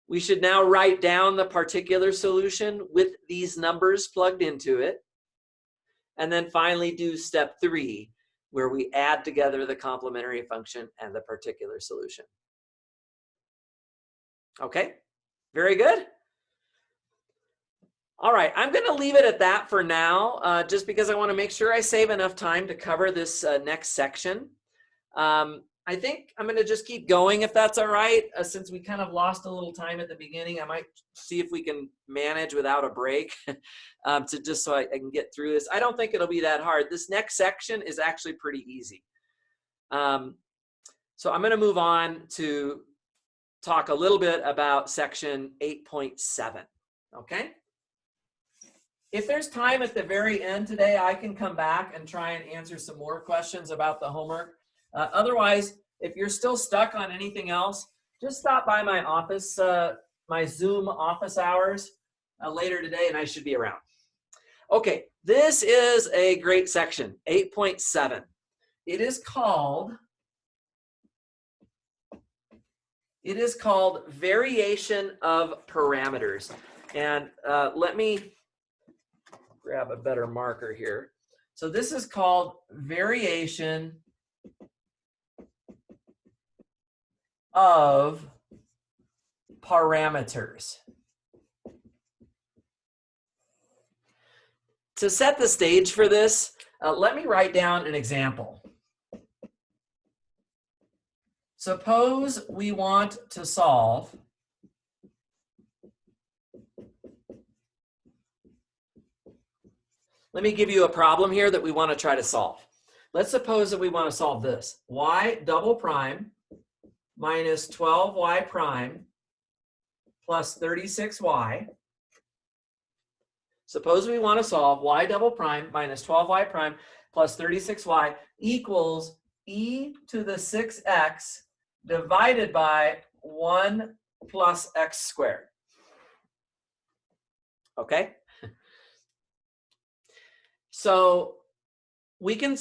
We should now write down the particular solution with these numbers plugged into it. And then finally do step 3, where we add together the complementary function and the particular solution. Okay, very good. All right, I'm going to leave it at that for now, just because I want to make sure I save enough time to cover this next section. I think I'm going to just keep going if that's all right. Since we kind of lost a little time at the beginning, I might see if we can manage without a break to just so I can get through this. I don't think it'll be that hard. This next section is actually pretty easy. So I'm going to move on to talk a little bit about section 8.7. Okay? If there's time at the very end today, I can come back and try and answer some more questions about the homework. Otherwise, if you're still stuck on anything else, just stop by my office, my Zoom office hours later today, and I should be around. Okay, this is a great section, 8.7. It is called variation of parameters. And let me grab a better marker here. So this is called variation of parameters. To set the stage for this, let me write down an example. Suppose we want to solve let me give you a problem here that we want to try to solve. Let's suppose that we want to solve this. Y double prime minus 12y prime plus 36y. Suppose we want to solve y double prime minus 12y prime plus 36y equals e to the 6x divided by 1 plus x squared. Okay? So we can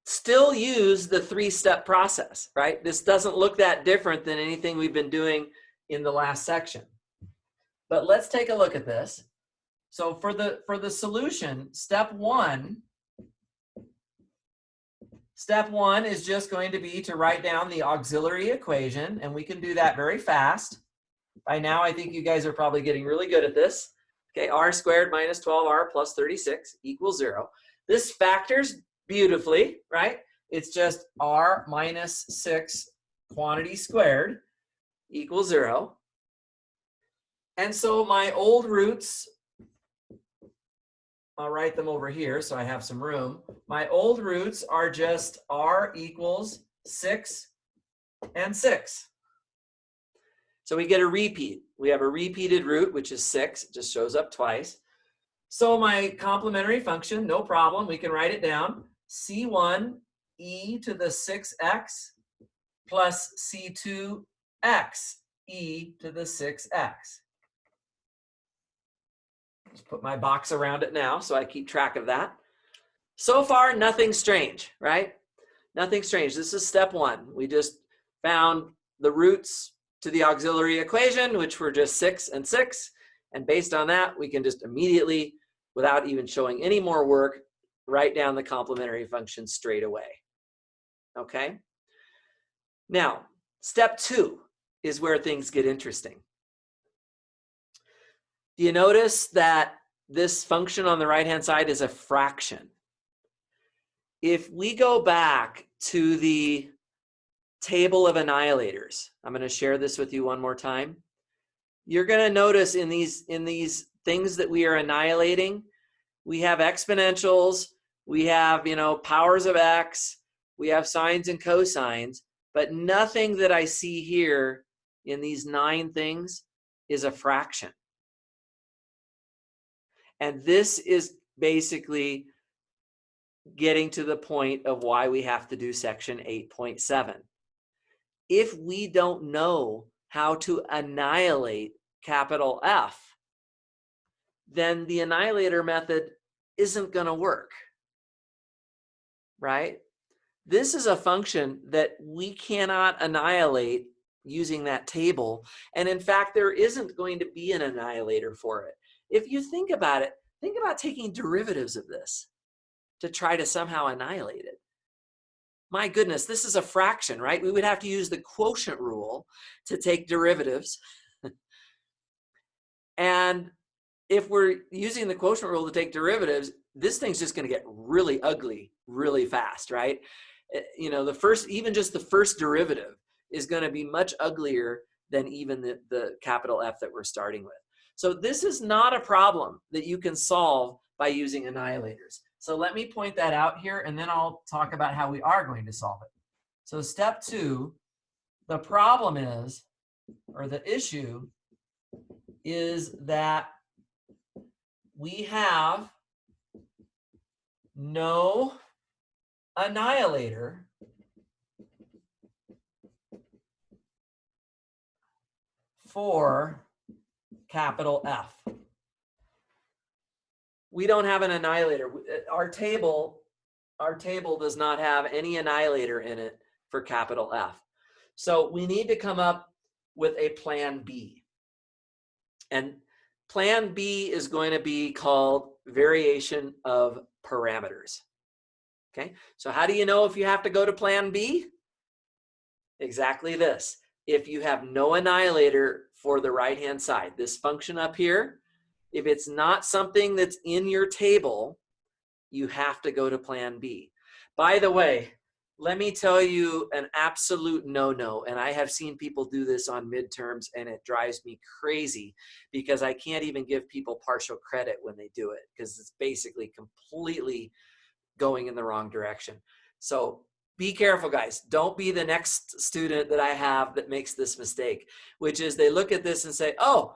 still use the 3-step process, right? This doesn't look that different than anything we've been doing in the last section. But let's take a look at this. So for the solution, step one is just going to be to write down the auxiliary equation, and we can do that very fast. By now, I think you guys are probably getting really good at this. Okay, r squared minus 12r plus 36 equals 0. This factors beautifully, right? It's just r minus 6 quantity squared equals 0. And so my old roots, I'll write them over here so I have some room. My old roots are just r equals 6 and 6. So we get a repeat. We have a repeated root, which is 6. It just shows up twice. So my complementary function, no problem. We can write it down. C1 e to the 6x plus C2 x e to the 6x. Just put my box around it now so I keep track of that. So far, nothing strange, right? Nothing strange. This is step one. We just found the roots to the auxiliary equation, which were just 6 and 6. And based on that, we can just immediately, without even showing any more work, write down the complementary function straight away. Okay? Now, step 2 is where things get interesting. Do you notice that this function on the right-hand side is a fraction? If we go back to the table of annihilators, I'm going to share this with you one more time. You're going to notice in these things that we are annihilating, we have exponentials, we have, powers of x, we have sines and cosines, but nothing that I see here in these 9 things is a fraction. And this is basically getting to the point of why we have to do section 8.7. If we don't know how to annihilate capital F, then the annihilator method isn't going to work, right? This is a function that we cannot annihilate using that table. And in fact, there isn't going to be an annihilator for it. If you think about it, think about taking derivatives of this to try to somehow annihilate it. My goodness, this is a fraction, right? We would have to use the quotient rule to take derivatives. And if we're using the quotient rule to take derivatives, this thing's just going to get really ugly really fast, right? Even just the first derivative is going to be much uglier than even the capital F that we're starting with. So this is not a problem that you can solve by using annihilators. So let me point that out here, and then I'll talk about how we are going to solve it. So step 2, the problem is, or the issue is that we have no annihilator for capital F. We don't have an annihilator. Our table does not have any annihilator in it for capital F. So we need to come up with a plan B. And plan B is going to be called variation of parameters. Okay, so how do you know if you have to go to plan B? Exactly this. If you have no annihilator for the right-hand side, this function up here, if it's not something that's in your table, you have to go to plan B. By the way, let me tell you an absolute no-no, and I have seen people do this on midterms, and it drives me crazy because I can't even give people partial credit when they do it because it's basically completely going in the wrong direction. So be careful, guys. Don't be the next student that I have that makes this mistake, which is they look at this and say, oh,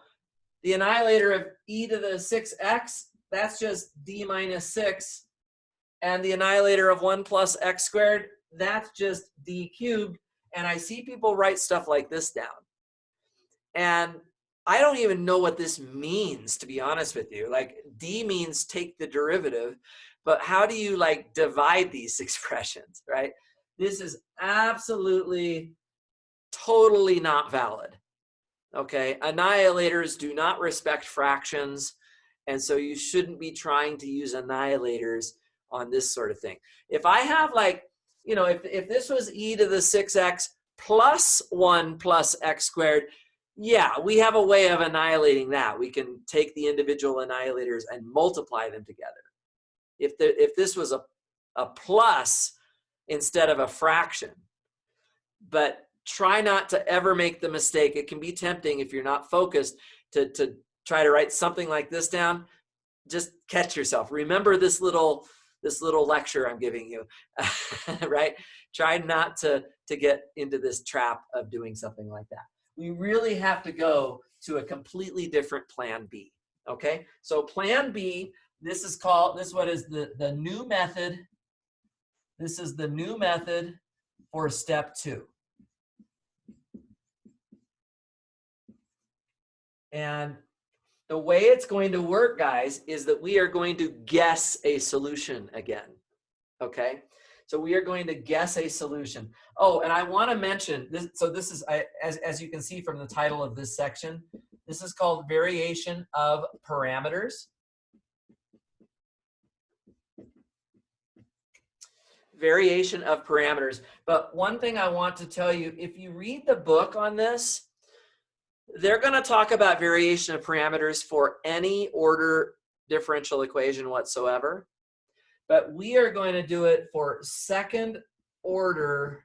the annihilator of e to the 6x, that's just d minus 6. And the annihilator of 1 plus x squared, that's just d cubed. And I see people write stuff like this down. And I don't even know what this means, to be honest with you. Like d means take the derivative, but how do you like divide these expressions, right? This is absolutely, totally not valid. Okay, annihilators do not respect fractions, and so you shouldn't be trying to use annihilators on this sort of thing. If I have like, if this was e to the 6x plus 1 plus x squared, yeah, we have a way of annihilating that. We can take the individual annihilators and multiply them together. If this was a plus instead of a fraction, but try not to ever make the mistake. It can be tempting if you're not focused to try to write something like this down. Just catch yourself. Remember this little lecture I'm giving you, right? Try not to get into this trap of doing something like that. We really have to go to a completely different plan B, okay? So plan B, this is what is the new method. This is the new method for step 2. And the way it's going to work, guys, is that we are going to guess a solution again, okay? So we are going to guess a solution. Oh, and I want to mention this. So this is, as you can see from the title of this section, this is called variation of parameters. variation of parameters. But one thing I want to tell you, if you read the book on this, they're going to talk about variation of parameters for any order differential equation whatsoever. But we are going to do it for second order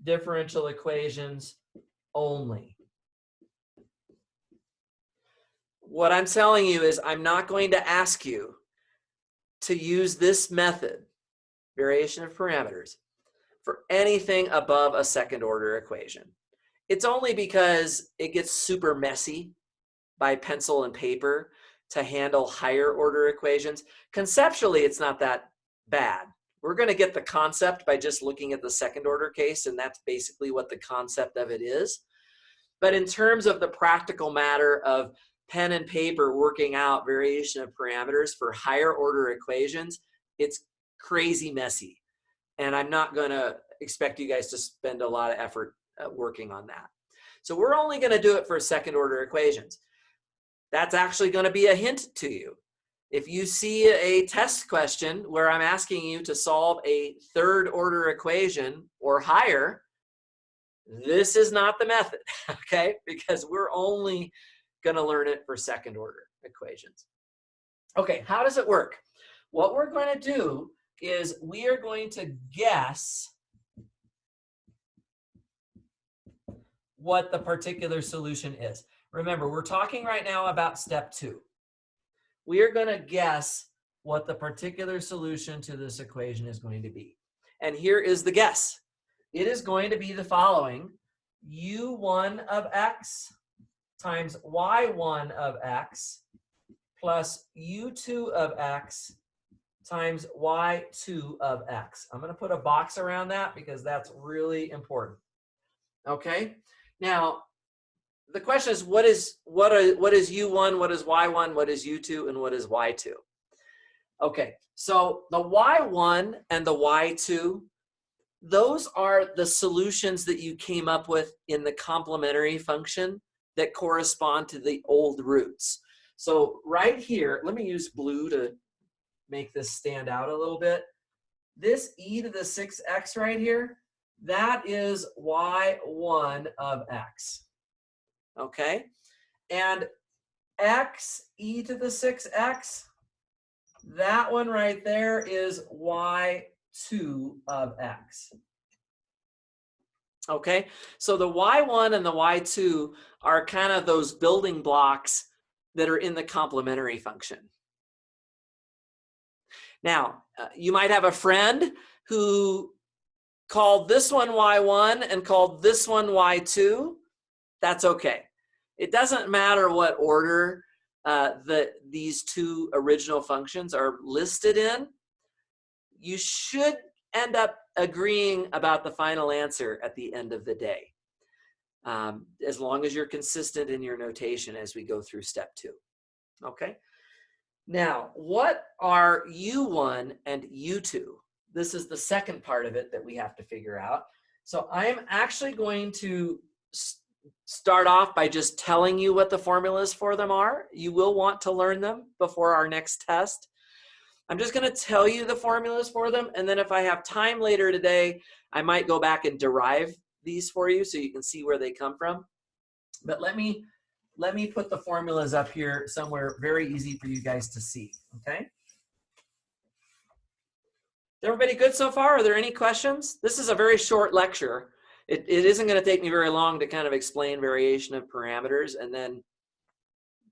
differential equations only. What I'm telling you is I'm not going to ask you to use this method, variation of parameters, for anything above a second order equation. It's only because it gets super messy by pencil and paper to handle higher order equations. Conceptually, it's not that bad. We're going to get the concept by just looking at the second order case, and that's basically what the concept of it is. But in terms of the practical matter of pen and paper working out variation of parameters for higher order equations, it's crazy messy. And I'm not going to expect you guys to spend a lot of effort working on that. So we're only going to do it for second order equations. That's actually going to be a hint to you. If you see a test question where I'm asking you to solve a third order equation or higher, this is not the method, okay? Because we're only going to learn it for second order equations. Okay, how does it work? What we're going to do is we are going to guess what the particular solution is. Remember, we're talking right now about step 2. We are going to guess what the particular solution to this equation is going to be. And here is the guess. It is going to be the following: u1 of x times y1 of x plus u2 of x times y2 of x. I'm going to put a box around that because that's really important. Okay? Now, the question is, what is u1, what is y1, what is u2, and what is y2? Okay, so the y1 and the y2, those are the solutions that you came up with in the complementary function that correspond to the old roots. So right here, let me use blue to make this stand out a little bit. This e to the 6x right here, that is y1 of x. Okay? And x e to the 6x, that one right there is y2 of x. Okay? So the y1 and the y2 are kind of those building blocks that are in the complementary function. Now, you might have a friend who called this one y1 and called this one y2. That's okay. It doesn't matter what order these two original functions are listed in. You should end up agreeing about the final answer at the end of the day, as long as you're consistent in your notation as we go through step 2. Okay? Now, what are u1 and u2? This is the second part of it that we have to figure out. So I'm actually going to start off by just telling you what the formulas for them are. You will want to learn them before our next test. I'm just going to tell you the formulas for them, and then if I have time later today, I might go back and derive these for you so you can see where they come from. But let me put the formulas up here somewhere very easy for you guys to see, okay? Is everybody good so far? Are there any questions? This is a very short lecture. It isn't going to take me very long to kind of explain variation of parameters, and then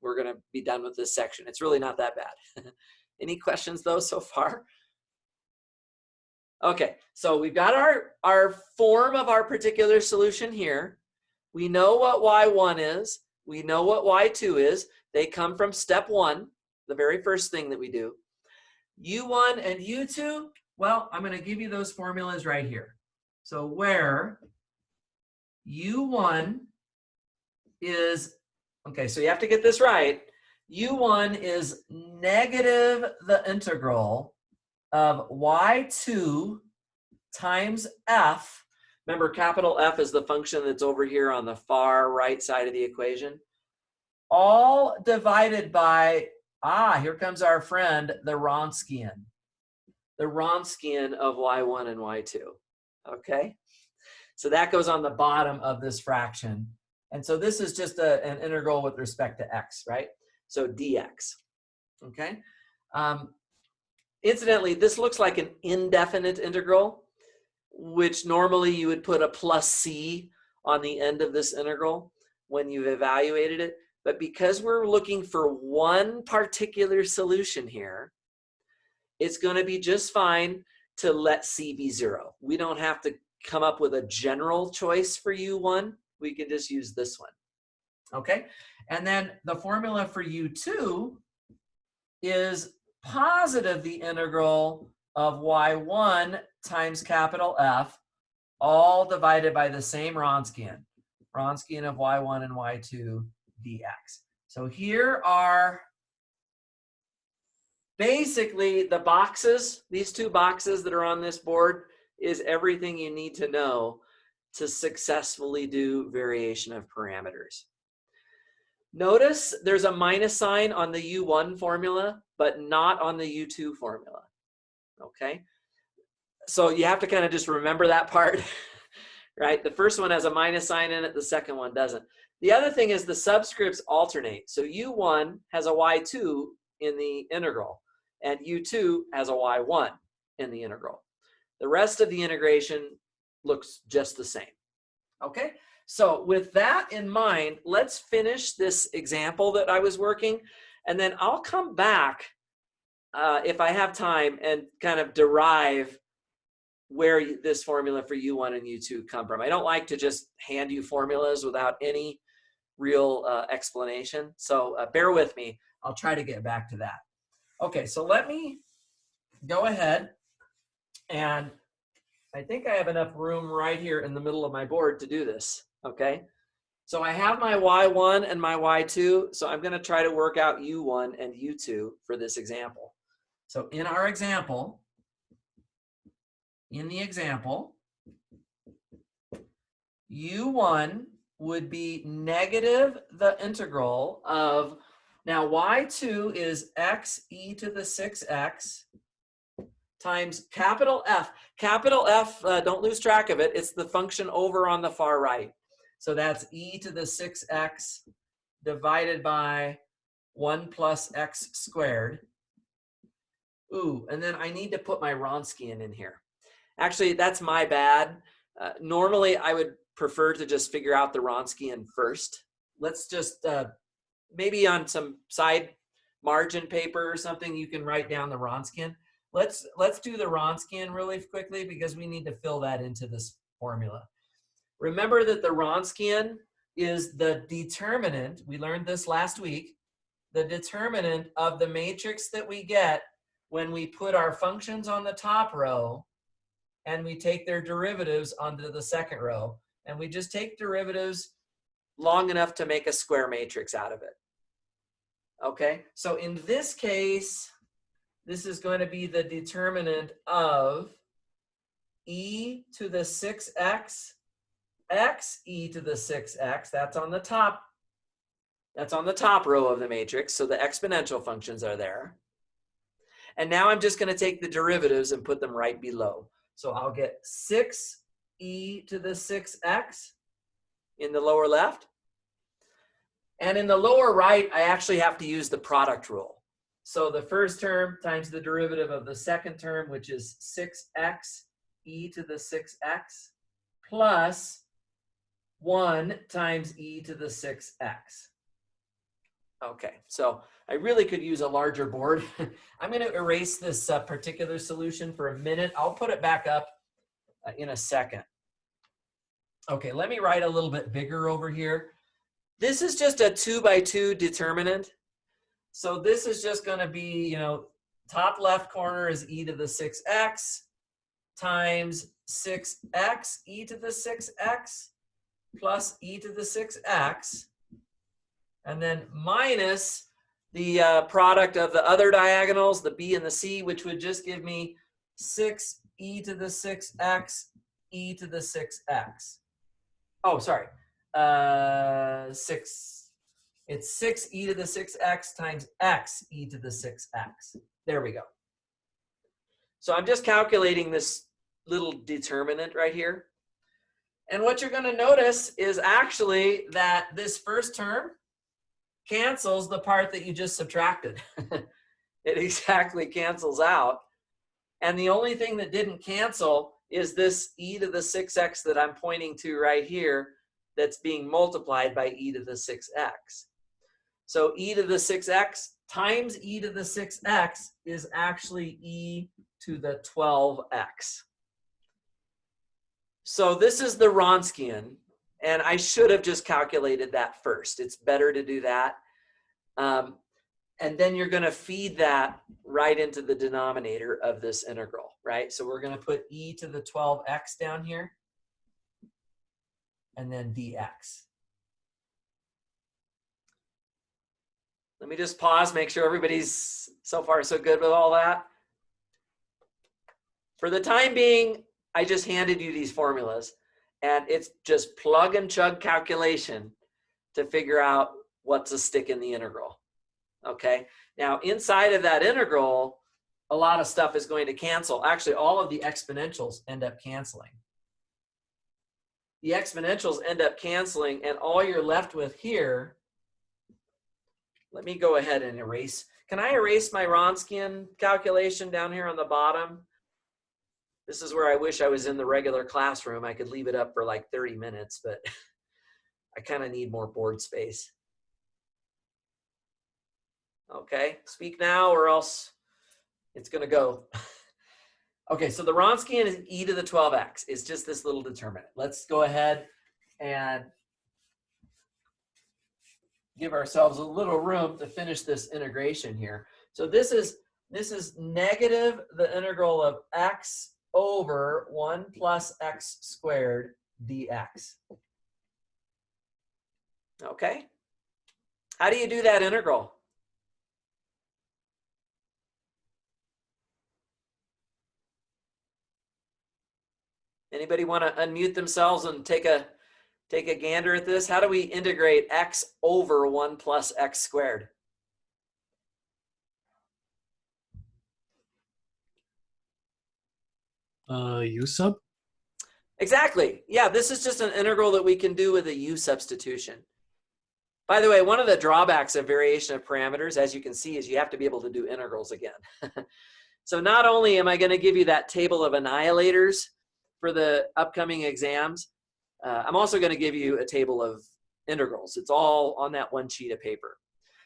we're going to be done with this section. It's really not that bad. Any questions, though, so far? Okay, so we've got our form of our particular solution here. We know what y1 is. We know what y2 is. They come from step 1, the very first thing that we do. u1 and u2, well, I'm going to give you those formulas right here. So where u1 is, okay, so you have to get this right. u1 is negative the integral of y2 times f. Remember, capital F is the function that's over here on the far right side of the equation. All divided by, here comes our friend, the Wronskian. the Wronskian of y1 and y2, okay? So that goes on the bottom of this fraction. And so this is just an integral with respect to x, right? So dx, okay? Incidentally, this looks like an indefinite integral, which normally you would put a plus c on the end of this integral when you've evaluated it. But because we're looking for one particular solution here, it's going to be just fine to let c be 0. We don't have to come up with a general choice for u1. We can just use this one. Okay? And then the formula for u2 is positive the integral of y1 times capital F, all divided by the same Wronskian. Wronskian of y1 and y2 dx. So here are basically the boxes. These two boxes that are on this board is everything you need to know to successfully do variation of parameters. Notice there's a minus sign on the u1 formula, but not on the u2 formula. Okay? So you have to kind of just remember that part, right? The first one has a minus sign in it, the second one doesn't. The other thing is the subscripts alternate. So u1 has a y2 in the integral, and u2 has a y1 in the integral. The rest of the integration looks just the same. Okay? So with that in mind, let's finish this example that I was working, and then I'll come back if I have time and kind of derive where this formula for u1 and u2 come from. I don't like to just hand you formulas without any real explanation. So bear with me. I'll try to get back to that. Okay, so let me go ahead, and I think I have enough room right here in the middle of my board to do this. Okay, so I have my y1 and my y2, so I'm going to try to work out u1 and u2 for this example. So in our example, u1 would be negative the integral of, now y2 is x e to the 6x times capital F. Capital F, don't lose track of it, it's the function over on the far right. So that's e to the 6x divided by 1 plus x squared. Ooh, and then I need to put my Wronskian in here. Actually, that's my bad. Normally, I would prefer to just figure out the Wronskian first. Let's just, maybe on some side margin paper or something, you can write down the Wronskian. Let's do the Wronskian really quickly because we need to fill that into this formula. Remember that the Wronskian is the determinant, we learned this last week, the determinant of the matrix that we get when we put our functions on the top row and we take their derivatives onto the second row. And we just take derivatives long enough to make a square matrix out of it. Okay, so in this case, this is going to be the determinant of e to the 6x, x e to the 6x, that's on the top row of the matrix, so the exponential functions are there. And now I'm just going to take the derivatives and put them right below. So I'll get 6e to the 6x in the lower left. And in the lower right, I actually have to use the product rule. So the first term times the derivative of the second term, which is 6x e to the 6x, plus 1 times e to the 6x. Okay, so I really could use a larger board. I'm going to erase this particular solution for a minute. I'll put it back up in a second. Okay, let me write a little bit bigger over here. This is just a 2x2 determinant. So this is just going to be, you know, top left corner is e to the 6x times 6x e to the 6x plus e to the 6x. And then minus the product of the other diagonals, the b and the c, which would just give me 6 e to the 6x e to the 6x. Oh, sorry. 6. It's 6 e to the 6x times x e to the 6x. There we go. So I'm just calculating this little determinant right here. And what you're going to notice is actually that this first term cancels the part that you just subtracted. It exactly cancels out. And the only thing that didn't cancel is this e to the 6x that I'm pointing to right here that's being multiplied by e to the 6x. So e to the 6x times e to the 6x is actually e to the 12x. So this is the Wronskian, and I should have just calculated that first. It's better to do that. And then you're going to feed that right into the denominator of this integral, right? So we're going to put e to the 12x down here, and then dx. Let me just pause, make sure everybody's so far so good with all that. For the time being, I just handed you these formulas, and it's just plug and chug calculation to figure out what's a stick in the integral. Okay, now inside of that integral, a lot of stuff is going to cancel. Actually, all of the exponentials end up canceling. The exponentials end up canceling, and all you're left with here, let me go ahead and erase. Can I erase my Wronskian calculation down here on the bottom? This is where I wish I was in the regular classroom. I could leave it up for like 30 minutes, but I kind of need more board space. Okay, speak now or else it's going to go. Okay, so the Wronskian is e to the 12x. It's just this little determinant. Let's go ahead and give ourselves a little room to finish this integration here. So this is negative the integral of x over 1 plus x squared dx. Okay, how do you do that integral? Anybody want to unmute themselves and take a gander at this? How do we integrate x over 1 plus x squared? U sub? Exactly. Yeah, this is just an integral that we can do with a u substitution. By the way, one of the drawbacks of variation of parameters, as you can see, is you have to be able to do integrals again. So not only am I going to give you that table of annihilators for the upcoming exams, I'm also going to give you a table of integrals. It's all on that one sheet of paper.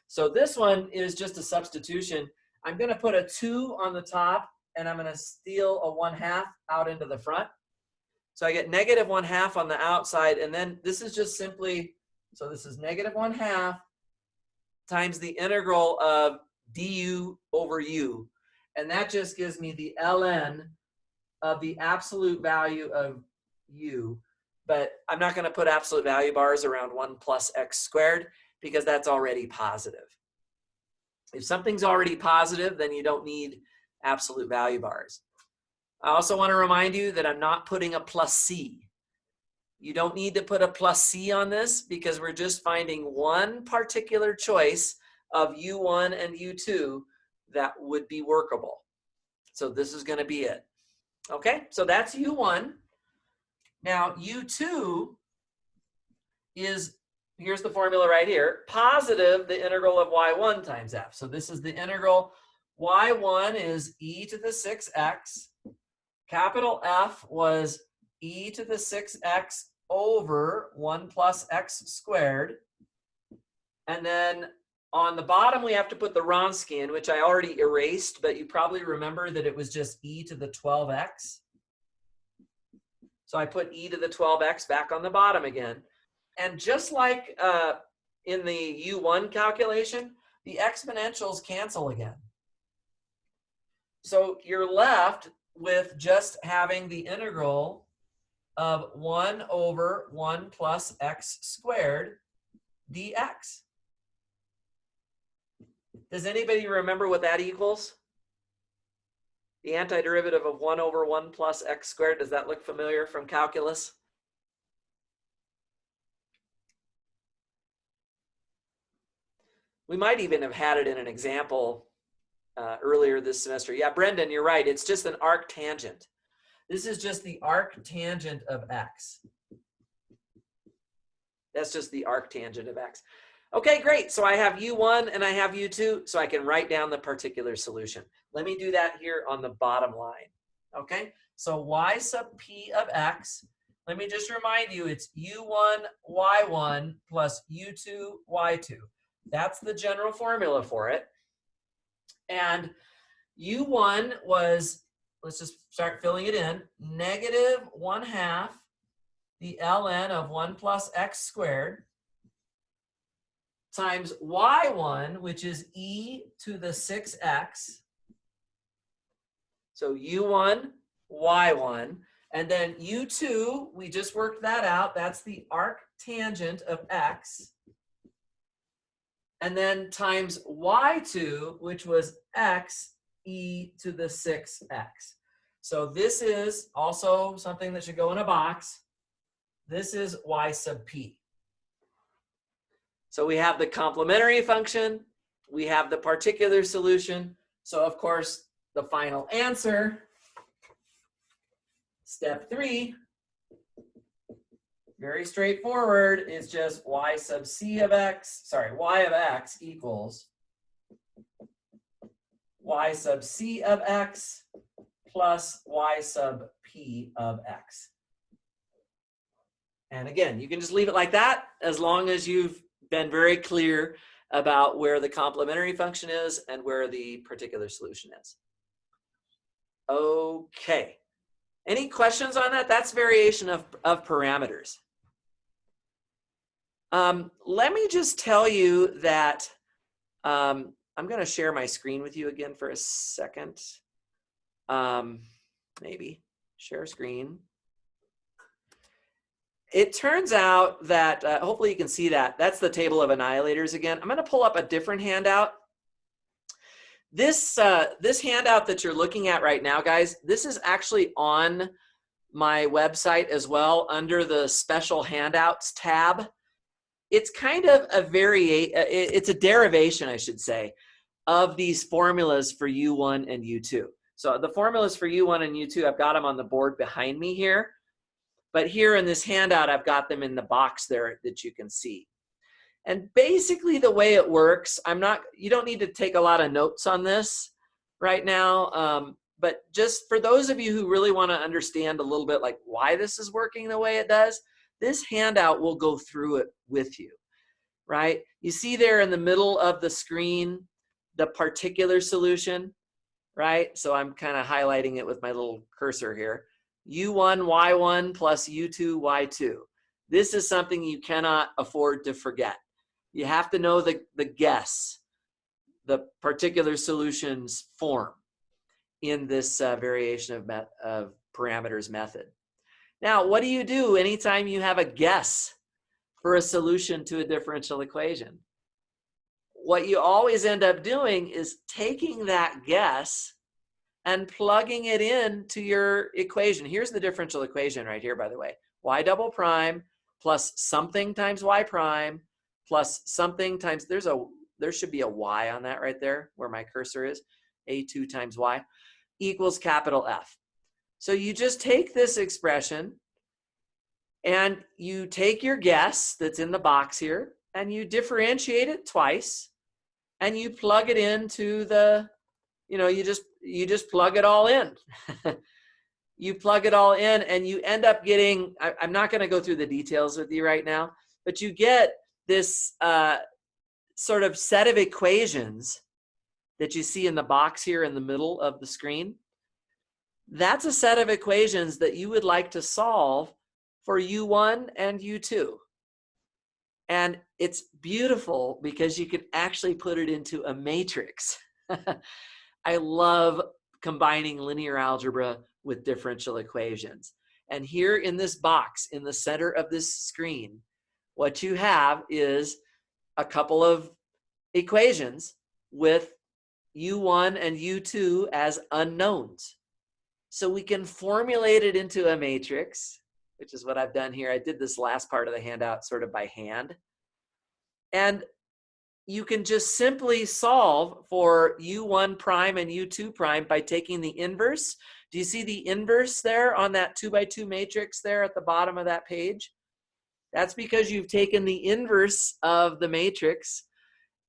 So this one is just a substitution. I'm going to put a 2 on the top, and I'm going to steal a 1/2 out into the front. So I get negative 1/2 on the outside, and then this is just simply, so this is negative 1/2 times the integral of du over u. And that just gives me the ln of the absolute value of u. But I'm not going to put absolute value bars around 1 plus x squared because that's already positive. If something's already positive, then you don't need absolute value bars. I also want to remind you that I'm not putting a plus c. You don't need to put a plus c on this because we're just finding one particular choice of u1 and u2 that would be workable. So this is going to be it. Okay, so that's u1. Now u2 is, here's the formula right here, positive the integral of y1 times f. So this is the integral. Y1 is e to the 6x. Capital F was e to the 6x over 1 plus x squared. And then on the bottom, we have to put the Wronskian, which I already erased, but you probably remember that it was just e to the 12x. So I put e to the 12x back on the bottom again. And just like in the u1 calculation, the exponentials cancel again. So you're left with just having the integral of 1 over 1 plus x squared dx. Does anybody remember what that equals? The antiderivative of 1 over 1 plus x squared, does that look familiar from calculus? We might even have had it in an example earlier this semester. Yeah, Brendan, you're right. It's just an arctangent. This is just the arctangent of x. That's just the arctangent of x. Okay, great. So I have u1 and I have u2, so I can write down the particular solution. Let me do that here on the bottom line. Okay, so y sub p of x, let me just remind you, it's u1 y1 plus u2 y2. That's the general formula for it. And u1 was, let's just start filling it in, negative 1/2 the ln of 1 plus x squared times y1, which is e to the 6x. So u1, y1. And then u2, we just worked that out. That's the arctangent of x. And then times y2, which was x e to the 6x. So this is also something that should go in a box. This is y sub p. So we have the complementary function, we have the particular solution. So of course, the final answer, step 3, very straightforward, is just y sub c of x, sorry, y of x equals y sub c of x plus y sub p of x. And again, you can just leave it like that as long as you've been very clear about where the complementary function is and where the particular solution is. Okay. Any questions on that? That's variation of parameters. Let me just tell you that I'm going to share my screen with you again for a second. Maybe share screen. It turns out that, hopefully you can see that. That's the table of annihilators again. I'm going to pull up a different handout. This handout that you're looking at right now, guys, this is actually on my website as well under the special handouts tab. It's kind of it's a derivation, I should say, of these formulas for U1 and U2. So the formulas for U1 and U2, I've got them on the board behind me here. But here in this handout, I've got them in the box there that you can see. And basically the way it works, you don't need to take a lot of notes on this right now. But just for those of you who really want to understand a little bit like why this is working the way it does, this handout will go through it with you, right? You see there in the middle of the screen, the particular solution, right? So I'm kind of highlighting it with my little cursor here. U1, Y1 plus U2, Y2. This is something you cannot afford to forget. You have to know the guess, the particular solutions form in this variation of parameters method. Now, what do you do anytime you have a guess for a solution to a differential equation? What you always end up doing is taking that guess and plugging it into your equation. Here's the differential equation right here, by the way. Y double prime plus something times y prime plus something times, there should be a y on that right there where my cursor is, a2 times y equals capital F. So you just take this expression and you take your guess that's in the box here and you differentiate it twice and you plug it into the, you just plug it all in. You plug it all in and you end up getting, I'm not going to go through the details with you right now, but you get this sort of set of equations that you see in the box here in the middle of the screen. That's a set of equations that you would like to solve for U1 and U2. And it's beautiful because you can actually put it into a matrix. I love combining linear algebra with differential equations. And here in this box, in the center of this screen, what you have is a couple of equations with U1 and U2 as unknowns. So we can formulate it into a matrix, which is what I've done here. I did this last part of the handout sort of by hand. And you can just simply solve for u1 prime and u2 prime by taking the inverse. Do you see the inverse there on that 2 by 2 matrix there at the bottom of that page? That's because you've taken the inverse of the matrix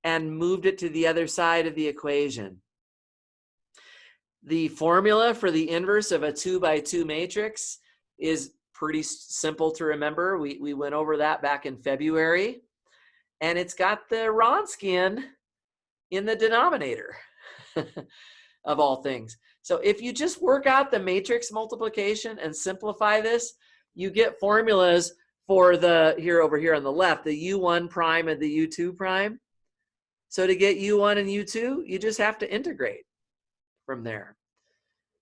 and moved it to the other side of the equation. The formula for the inverse of a 2 by 2 matrix is pretty simple to remember. We went over that back in February. And it's got the Wronskian in the denominator of all things. So if you just work out the matrix multiplication and simplify this, you get formulas for the, over here on the left, the u1 prime and the u2 prime. So to get u1 and u2, you just have to integrate from there.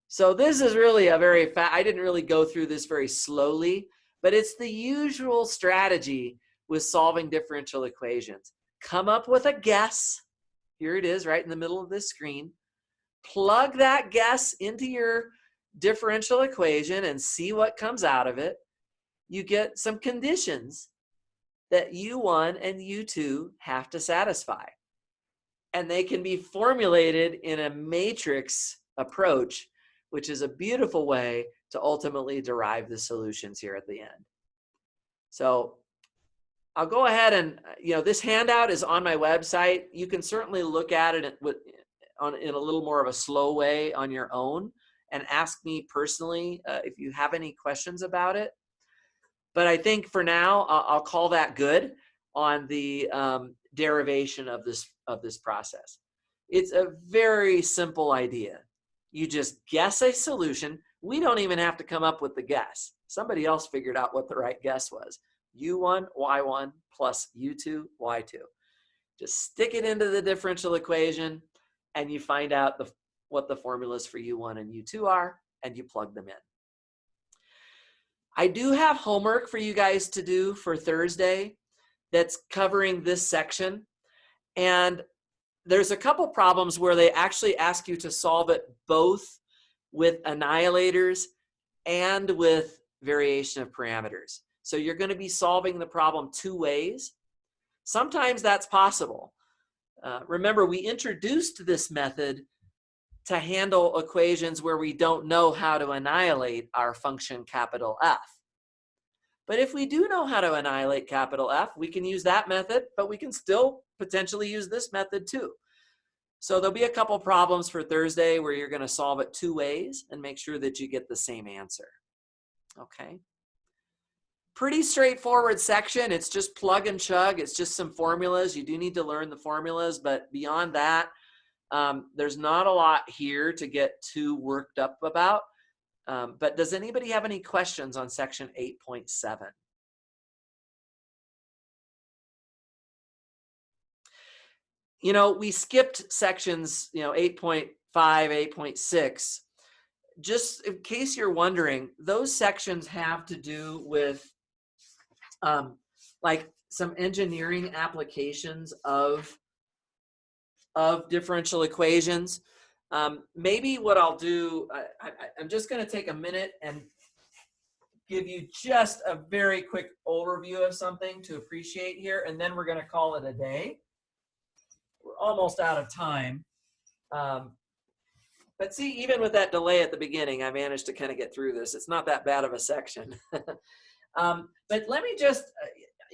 So this is really a very I didn't really go through this very slowly, but it's the usual strategy with solving differential equations. Come up with a guess. Here it is right in the middle of this screen. Plug that guess into your differential equation and see what comes out of it. You get some conditions that u1 and u2 have to satisfy. And they can be formulated in a matrix approach, which is a beautiful way to ultimately derive the solutions here at the end. So I'll go ahead and, this handout is on my website. You can certainly look at it in a little more of a slow way on your own and ask me personally if you have any questions about it. But I think for now, I'll call that good on the derivation of this process. It's a very simple idea. You just guess a solution. We don't even have to come up with the guess. Somebody else figured out what the right guess was. u1, y1 plus u2, y2. Just stick it into the differential equation and you find out what the formulas for u1 and u2 are, and you plug them in. I do have homework for you guys to do for Thursday that's covering this section. And there's a couple problems where they actually ask you to solve it both with annihilators and with variation of parameters. So you're going to be solving the problem two ways. Sometimes that's possible. Remember, we introduced this method to handle equations where we don't know how to annihilate our function capital F. But if we do know how to annihilate capital F, we can use that method, but we can still potentially use this method too. So there'll be a couple problems for Thursday where you're going to solve it two ways and make sure that you get the same answer. Okay. Pretty straightforward section. It's just plug and chug. It's just some formulas. You do need to learn the formulas, but beyond that, there's not a lot here to get too worked up about. But does anybody have any questions on section 8.7? We skipped sections, 8.5, 8.6. Just in case you're wondering, those sections have to do with like some engineering applications of differential equations. Maybe what I'll do, I'm just going to take a minute and give you just a very quick overview of something to appreciate here, and then we're going to call it a day. We're almost out of time. But see, even with that delay at the beginning, I managed to kind of get through this. It's not that bad of a section. But let me just,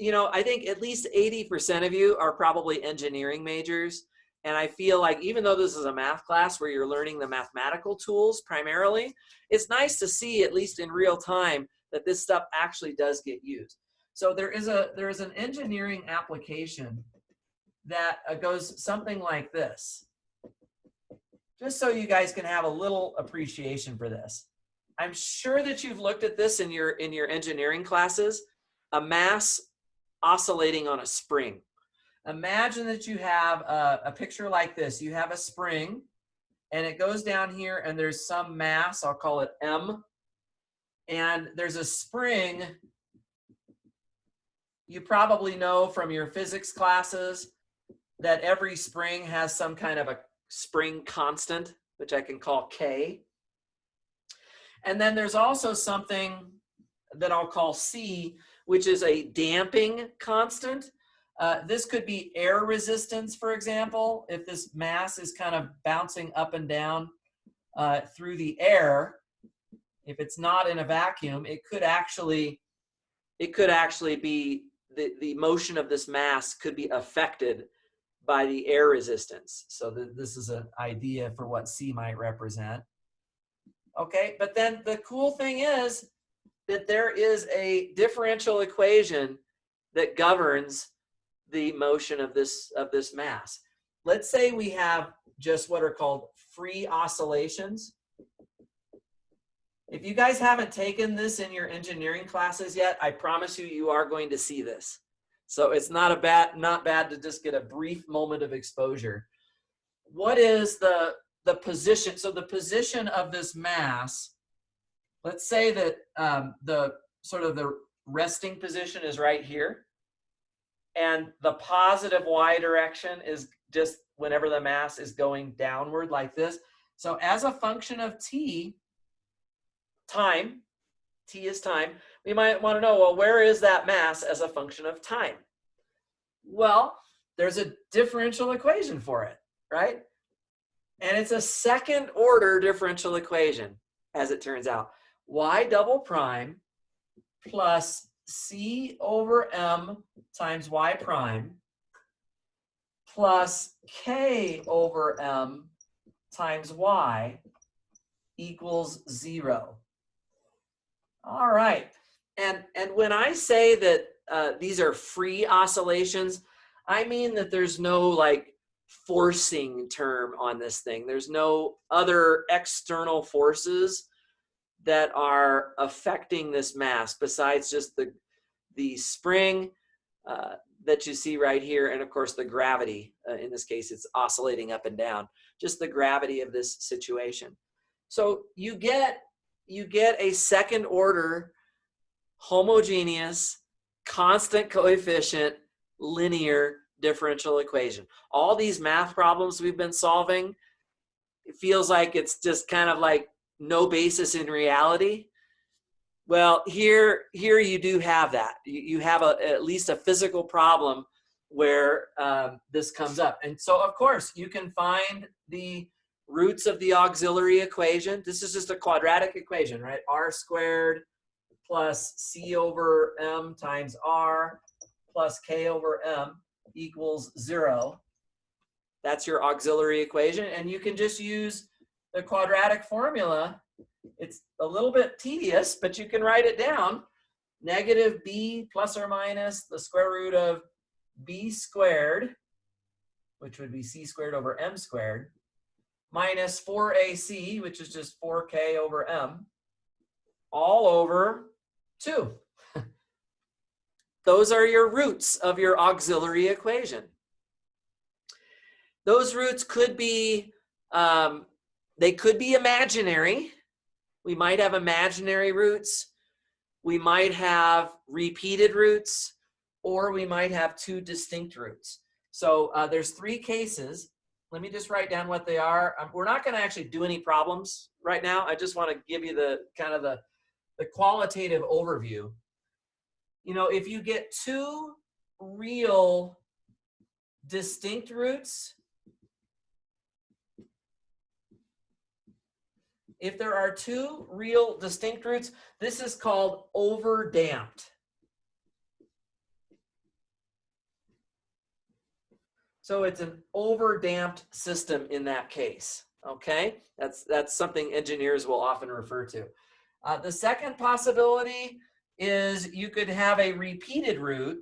I think at least 80% of you are probably engineering majors. And I feel like even though this is a math class where you're learning the mathematical tools primarily, it's nice to see, at least in real time, that this stuff actually does get used. So there is an engineering application that goes something like this. Just so you guys can have a little appreciation for this. I'm sure that you've looked at this in your engineering classes, a mass oscillating on a spring. Imagine that you have a picture like this. You have a spring, and it goes down here, and there's some mass, I'll call it M, and there's a spring. You probably know from your physics classes that every spring has some kind of a spring constant, which I can call K. And then there's also something that I'll call C, which is a damping constant. This could be air resistance, for example. If this mass is kind of bouncing up and down through the air, if it's not in a vacuum, it could actually be the motion of this mass could be affected by the air resistance. So this is an idea for what C might represent. Okay, but then the cool thing is that there is a differential equation that governs the motion of this mass. Let's say we have just what are called free oscillations. If you guys haven't taken this in your engineering classes yet, I promise you, you are going to see this. So it's not bad to just get a brief moment of exposure. What is the position? So the position of this mass, let's say that the resting position is right here, and the positive y direction is just whenever the mass is going downward like this. So as a function of t is time, we might want to know, well, where is that mass as a function of time? Well, there's a differential equation for it, right? And it's a second order differential equation, as it turns out. Y double prime plus C over M times Y prime plus K over M times Y equals 0. All right, and when I say that these are free oscillations, I mean that there's no like forcing term on this thing. There's no other external forces that are affecting this mass besides just the spring that you see right here, and of course the gravity. In this case, it's oscillating up and down. Just the gravity of this situation. So you get a second order homogeneous constant coefficient linear differential equation. All these math problems we've been solving, it feels like it's just kind of like no basis in reality. Well, here you do have that. You have at least a physical problem where this comes up. And so of course you can find the roots of the auxiliary equation. This is just a quadratic equation, right? R squared plus C over M times R plus K over M equals 0. That's your auxiliary equation. And you can just use the quadratic formula. It's a little bit tedious, but you can write it down. Negative b plus or minus the square root of b squared, which would be c squared over m squared, minus 4ac, which is just 4k over m, all over 2. Those are your roots of your auxiliary equation. Those roots could be, they could be imaginary. We might have imaginary roots. We might have repeated roots, or we might have 2 distinct roots. So there's 3 cases. Let me just write down what they are. We're not going to actually do any problems right now. I just want to give you the kind of the qualitative overview. You know, if you get 2 real distinct roots, if there are 2 real distinct roots, this is called overdamped. So it's an overdamped system in that case, okay? That's something engineers will often refer to. The second possibility is you could have a repeated root.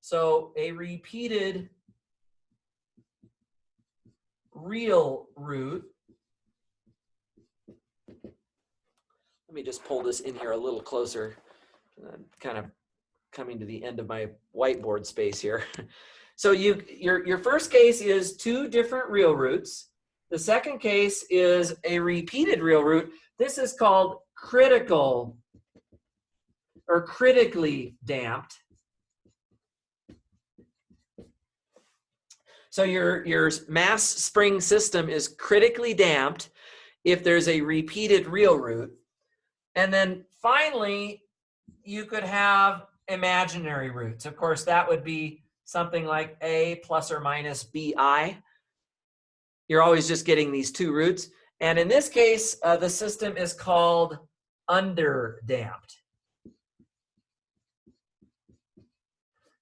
So a repeated real root. Let me just pull this in here a little closer. I'm kind of coming to the end of my whiteboard space here. So your first case is 2 different real roots. The second case is a repeated real root. This is called critical or critically damped. So your mass spring system is critically damped if there's a repeated real root. And then finally, you could have imaginary roots. Of course, that would be something like a plus or minus bi. You're always just getting these two roots. And in this case, the system is called underdamped.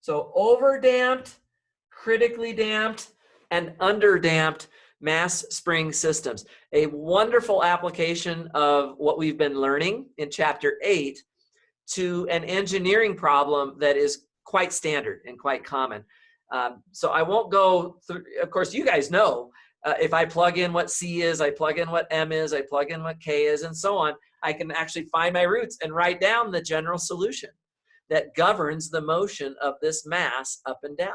So overdamped, critically damped, and underdamped mass spring systems. A wonderful application of what we've been learning in Chapter 8 to an engineering problem that is quite standard and quite common. So I won't go through, of course, you guys know, if I plug in what C is, I plug in what M is, I plug in what K is, and so on, I can actually find my roots and write down the general solution that governs the motion of this mass up and down.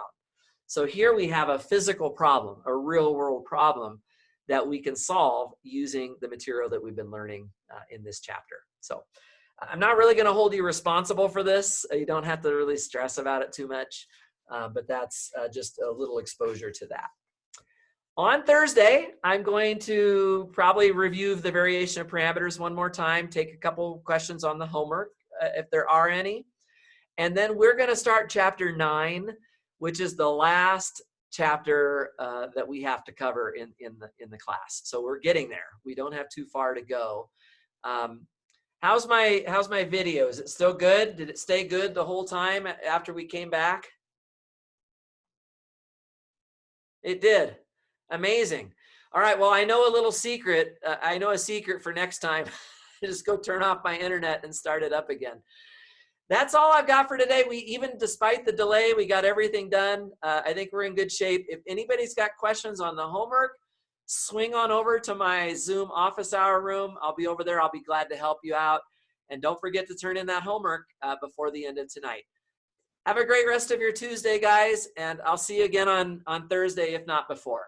So here we have a physical problem, a real world problem that we can solve using the material that we've been learning in this chapter. So I'm not really going to hold you responsible for this. You don't have to really stress about it too much, but that's just a little exposure to that. On Thursday, I'm going to probably review the variation of parameters one more time, take a couple questions on the homework, if there are any. And then we're going to start chapter 9, which is the last chapter that we have to cover in the class. So we're getting there. We don't have too far to go. How's my video? Is it still good? Did it stay good the whole time after we came back? It did. Amazing. All right. Well, I know a little secret. I know a secret for next time. Just go turn off my internet and start it up again. That's all I've got for today. Even despite the delay, we got everything done. I think we're in good shape. If anybody's got questions on the homework, swing on over to my Zoom office hour room. I'll be over there. I'll be glad to help you out. And don't forget to turn in that homework before the end of tonight. Have a great rest of your Tuesday, guys. And I'll see you again on Thursday, if not before.